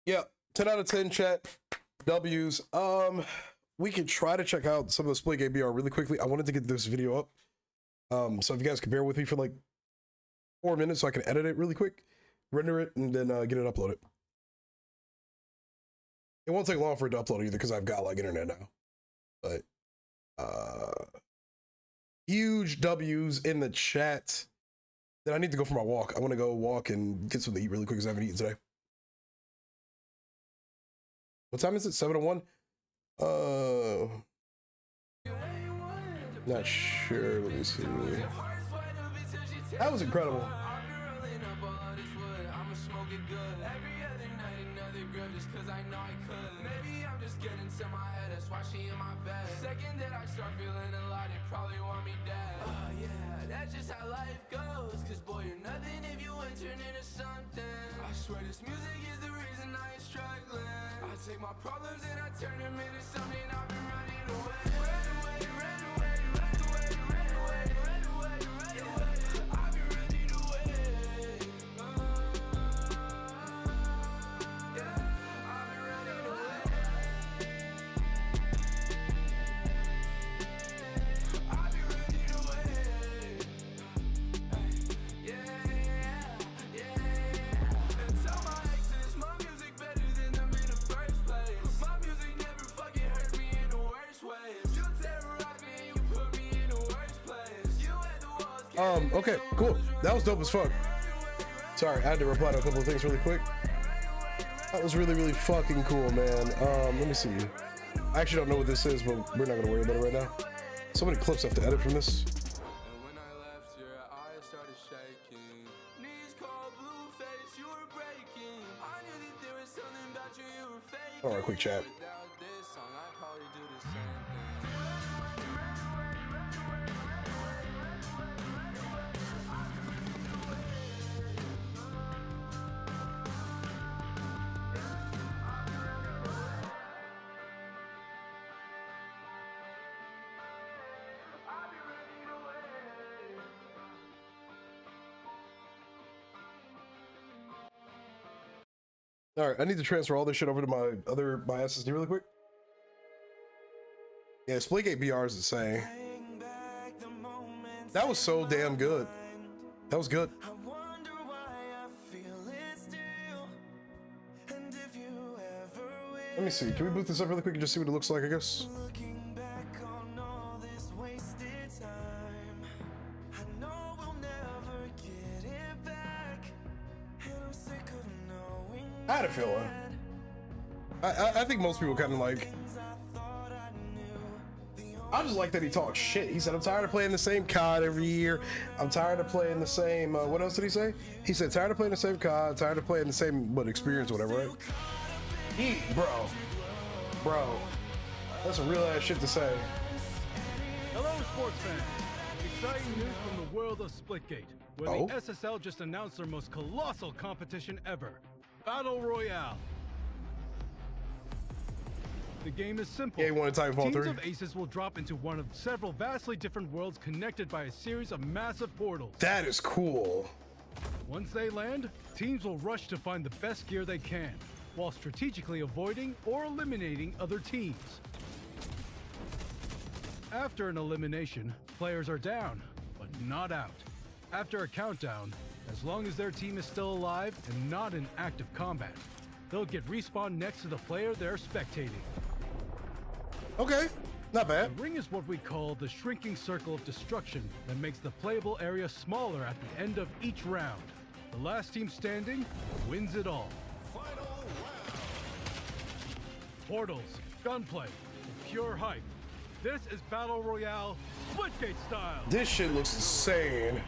Yeah, 10 out of 10 chat. W's. We can try to check out some of the Splitgate BR really quickly. I wanted to get this video up. So if you guys could bear with me for like 4 minutes so I can edit it really quick, render it, and then get it uploaded. It won't take long for it to upload either because I've got like internet now. But huge W's in the chat. Then I need to go for my walk. I want to go walk and get something to eat really quick because I haven't eaten today. What time is it? 7:01? Not sure. Let me see. That was incredible. Second that I start feeling a lot, they probably want me dead. Oh yeah, that's just how life goes. Cause boy, you're nothing if you ain't turn into something. I swear this music is the reason I ain't struggling. I take my problems and I turn them into something I've been running away. Run away, run away, run away, run away, run away, run away. I've been running away. Okay, cool. That was dope as fuck. Sorry, I had to reply to a couple of things really quick. That was really, really fucking cool, man. Let me see. I actually don't know what this is, but we're not gonna worry about it right now. So many clips I have to edit from this. All right, quick chat. All right, I need to transfer all this shit over to my SSD really quick. Yeah, Splitgate BR is insane. That was so damn good. That was good. Let me see. Can we boot this up really quick and just see what it looks like, I guess? I had a feeling. I think most people kind of like. I just like that he talks shit. He said, I'm tired of playing the same COD every year. I'm tired of playing the same, what else did he say? He said, tired of playing the same COD, tired of playing the same, experience, whatever, right? Bro. That's some real ass shit to say. Hello, sports fans. Exciting news from the world of Splitgate, where the SSL just announced their most colossal competition ever, Battle Royale. The game is simple. Yeah, you want to Titanfall 3? Teams of aces will drop into one of several vastly different worlds connected by a series of massive portals. That is cool. Once they land, teams will rush to find the best gear they can, while strategically avoiding or eliminating other teams. After an elimination, players are down, but not out. After a countdown, as long as their team is still alive and not in active combat, they'll get respawned next to the player they're spectating. Okay, not bad. The ring is what we call the shrinking circle of destruction that makes the playable area smaller at the end of each round. The last team standing wins it all. Portals, gunplay, pure hype. This is Battle Royale, Splitgate style. This shit looks insane.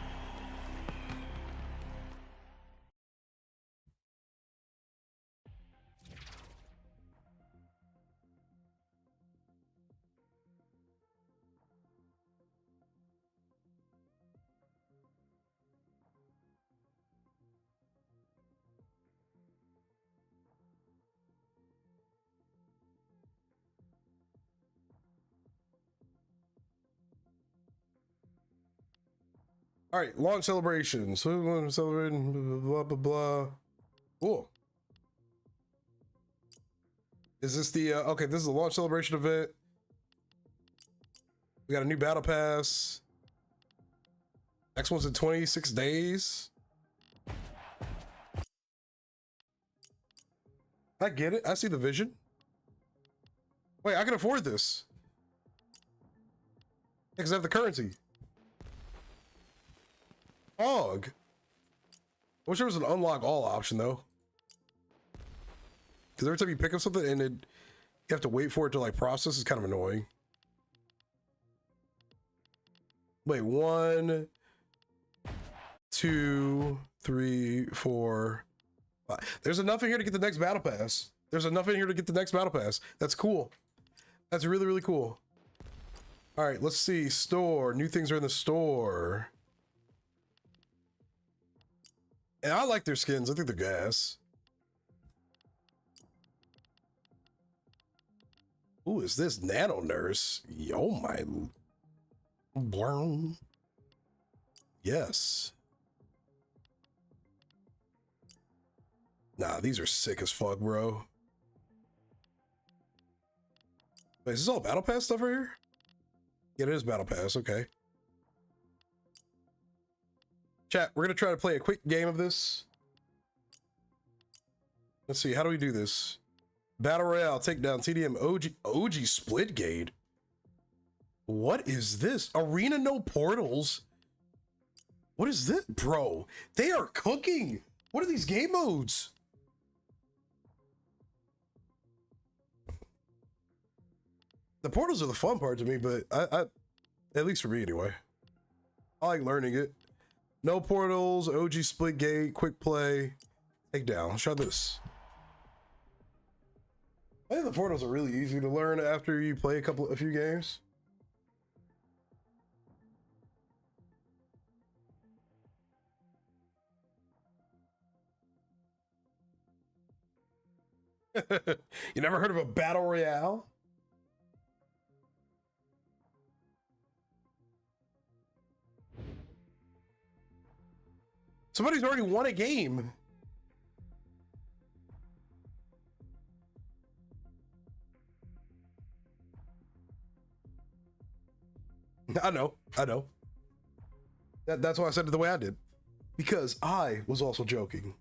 All right, long celebration. So we're celebrating, blah, blah, blah. Cool. Is this the, okay, this is the launch celebration event. We got a new battle pass. Next one's in 26 days. I get it. I see the vision. Wait, I can afford this. Because I have the currency. Og. I wish there was an unlock all option though. Because every time you pick up something and you have to wait for it to like process is kind of annoying. Wait, 1, 2, 3, 4, 5. There's enough in here to get the next battle pass. There's enough in here to get the next battle pass. That's cool. That's really, really cool. All right, let's see. Store. New things are in the store. And I like their skins. I think they're gas. Who is this? Nano Nurse. Yo, my. Brown. Yes. Nah, these are sick as fuck, bro. Wait, is this all Battle Pass stuff right here? Yeah, it is Battle Pass. Okay. Chat, we're going to try to play a quick game of this. Let's see. How do we do this? Battle Royale, takedown, TDM, OG Splitgate. What is this? Arena no portals? What is this? Bro, they are cooking. What are these game modes? The portals are the fun part to me, but I at least for me anyway. I like learning it. No portals, OG Splitgate, quick play, takedown. Let's try this. I think the portals are really easy to learn after you play a few games. You never heard of a battle royale? Somebody's already won a game. I know. That's why I said it the way I did. Because I was also joking.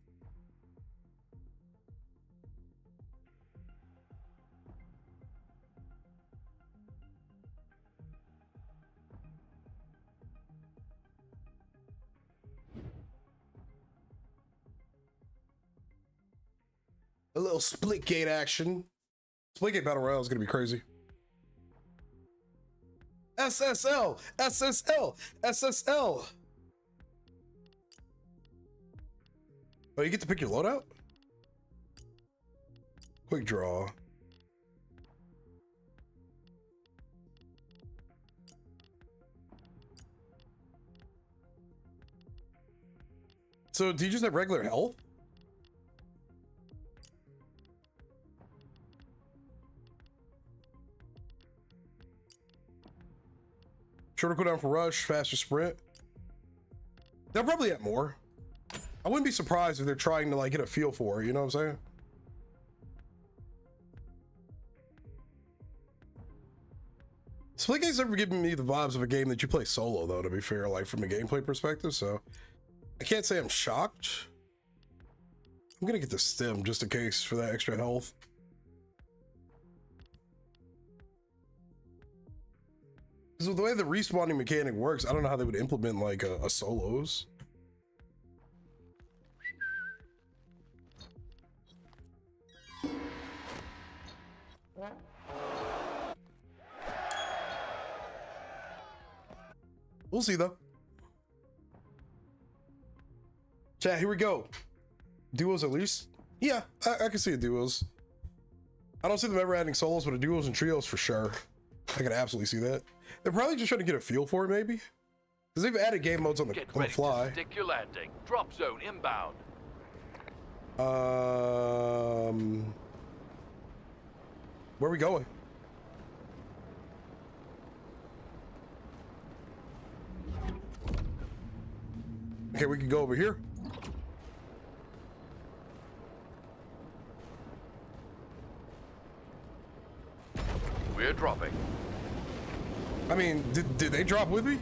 A little Splitgate action. Splitgate Battle Royale is going to be crazy. SSL! SSL! SSL! Oh, you get to pick your loadout? Quick draw. So, do you just have regular health? Shorter cooldown for rush, faster sprint. They'll probably add more. I wouldn't be surprised if they're trying to like get a feel for it, you know what I'm saying? Splitgate's never given me the vibes of a game that you play solo though, to be fair, like from a gameplay perspective, so I can't say I'm shocked. I'm gonna get the stem just in case for that extra health. Because the way the respawning mechanic works, I don't know how they would implement like a solos. We'll see though. Chat, here we go. Duos at least? Yeah, I can see a duos. I don't see them ever adding solos, but a duos and trios for sure. I can absolutely see that. They're probably just trying to get a feel for it, maybe. Because they've added game modes on the fly. Stick your landing. Drop zone inbound. Where are we going? Okay, we can go over here. We're dropping. I mean, did they drop with me?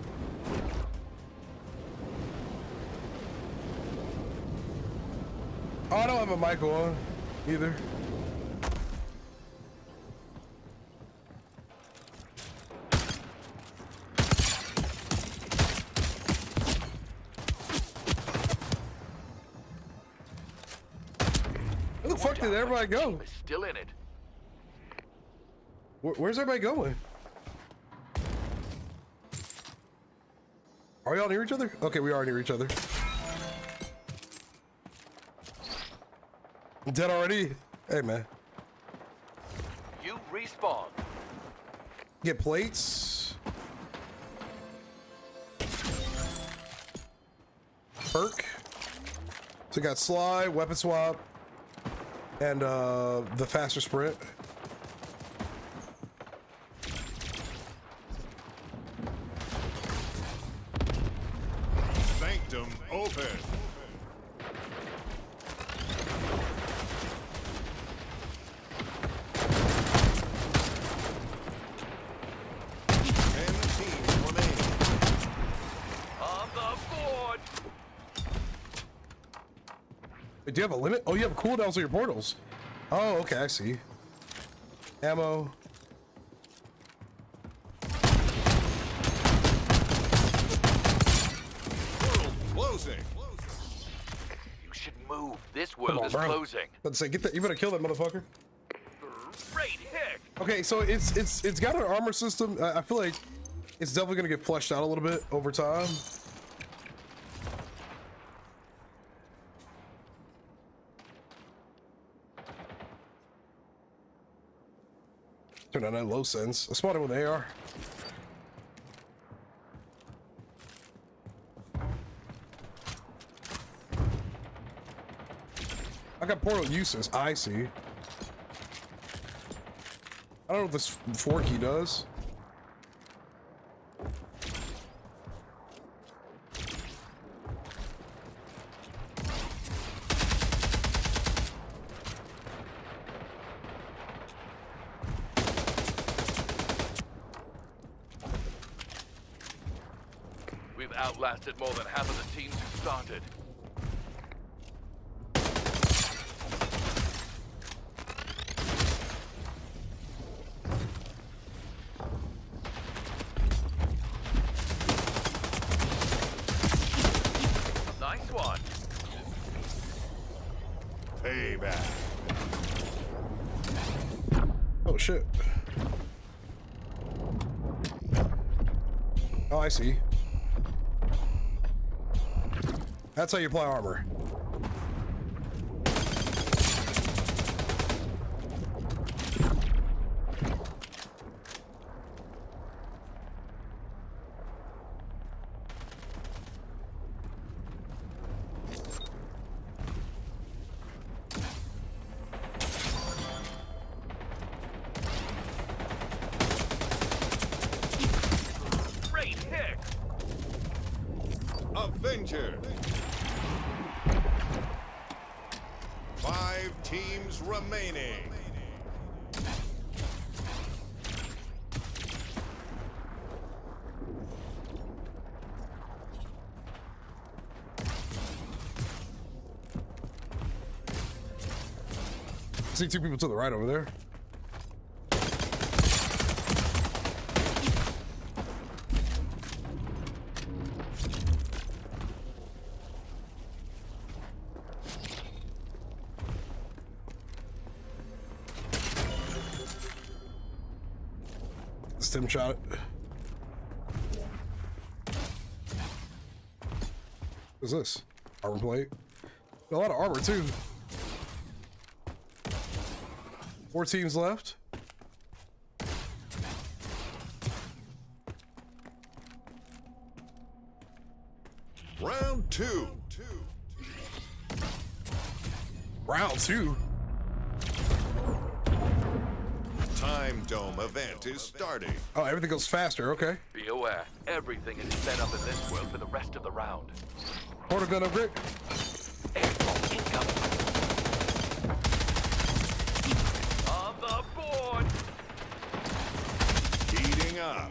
Oh, I don't have a mic on either. Where the fuck did everybody go? Still in it. Where's everybody going? Are y'all near each other? Okay, we are near each other. Dead already? Hey, man. You respawn. Get plates. Perk. So we got slide, weapon swap, and the faster sprint. Sanctum open. Do you have a limit? Oh, you have cooldowns on your portals. Oh, okay, I see. Ammo. Closing. You should move. This world is closing. Let's say, get that. You better kill that motherfucker. Great hit. Okay, so it's got an armor system. I feel like it's definitely gonna get fleshed out a little bit over time. Turn on that low sense. I spotted where they are. I got portal uses. I see. I don't know what this 4 key does. We've outlasted more than half of the teams who started. Nice one. Payback. Oh shit. Oh, I see. That's how you apply armor. Great hit. Avenger. 5 teams remaining. I see 2 people to the right over there. Stim shot it. What's this? Armor plate. A lot of armor too. 4 teams left. Round 2. Round 2. Time Dome event is starting. Oh, everything goes faster. Okay. Be aware, everything is set up in this world for the rest of the round. Portal gun upgrade. Airdrop incoming. On the board. Heating up.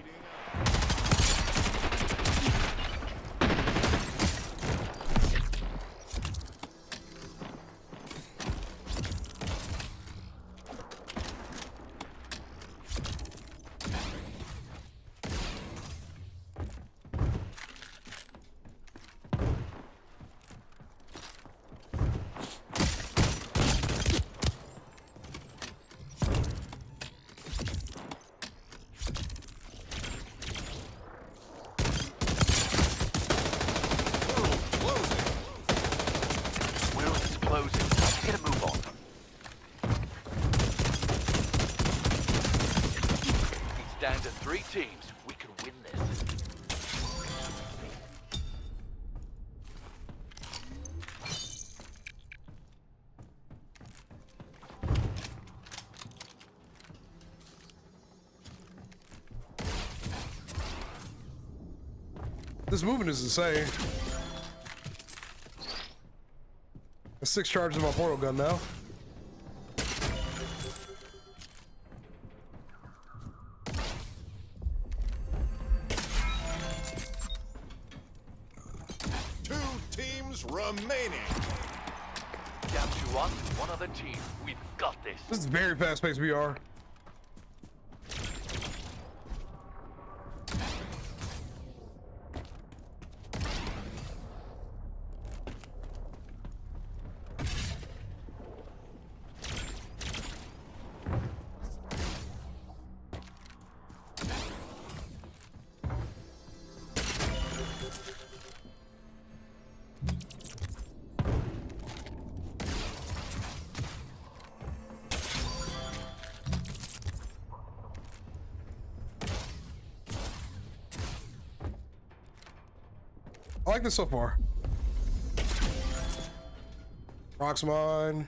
Down to 3 teams. We can win this. This movement is insane. 6 charges of my portal gun now. Remaining. Down to one other team. We've got this. This is very fast-paced VR. I like this so far. Rock's mine.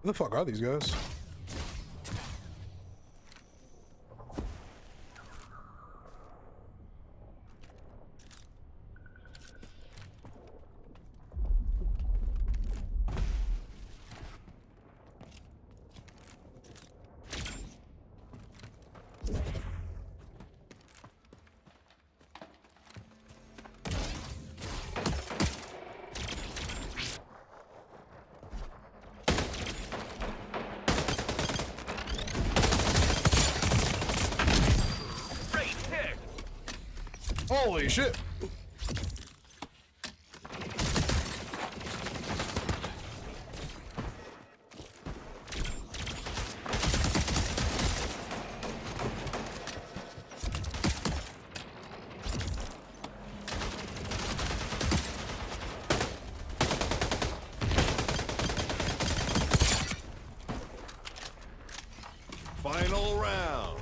Who the fuck are these guys? Holy shit. Final round.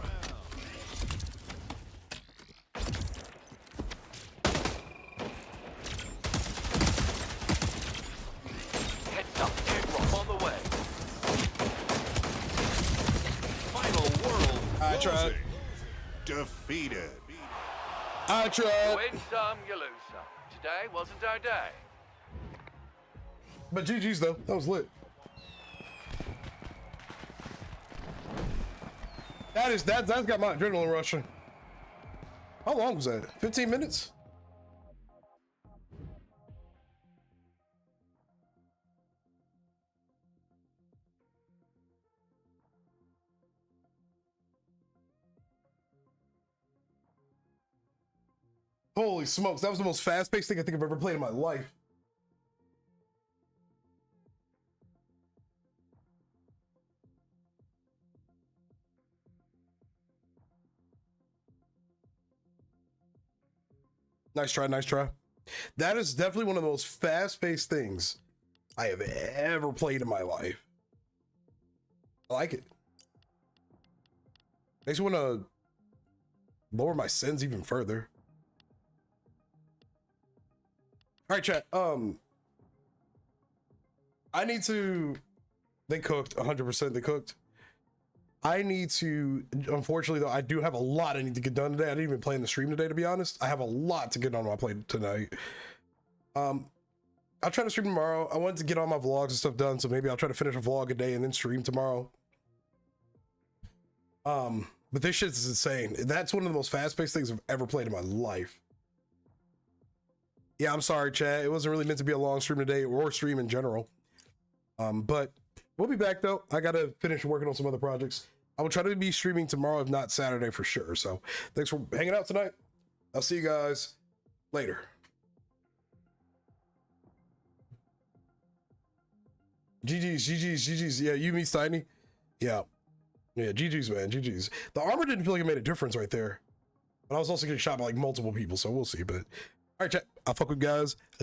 Heads up, airdrop on the way. Final world. I tried. Defeated. I tried. You win some, you lose some. Today wasn't our day. But GG's though. That was lit. That's got my adrenaline rushing. How long was that? 15 minutes? Holy smokes, that was the most fast-paced thing I think I've ever played in my life. Nice try, nice try. That is definitely one of the most fast-paced things I have ever played in my life. I like it. Makes me want to lower my sins even further. All right, chat. I need to. They cooked 100%. They cooked. I need to. Unfortunately, though, I do have a lot I need to get done today. I didn't even plan the stream today, to be honest. I have a lot to get on my plate tonight. I'll try to stream tomorrow. I wanted to get all my vlogs and stuff done, so maybe I'll try to finish a vlog a day and then stream tomorrow. But this shit is insane. That's one of the most fast-paced things I've ever played in my life. Yeah, I'm sorry, chat. It wasn't really meant to be a long stream today or stream in general. But we'll be back though. I gotta finish working on some other projects. I will try to be streaming tomorrow, if not Saturday for sure. So thanks for hanging out tonight. I'll see you guys later. GG's. Yeah, you, me, Steiny. Yeah, GG's, man. GG's. The armor didn't feel like it made a difference right there. But I was also getting shot by like multiple people, so we'll see. But all right, chat. I'll fuck with you guys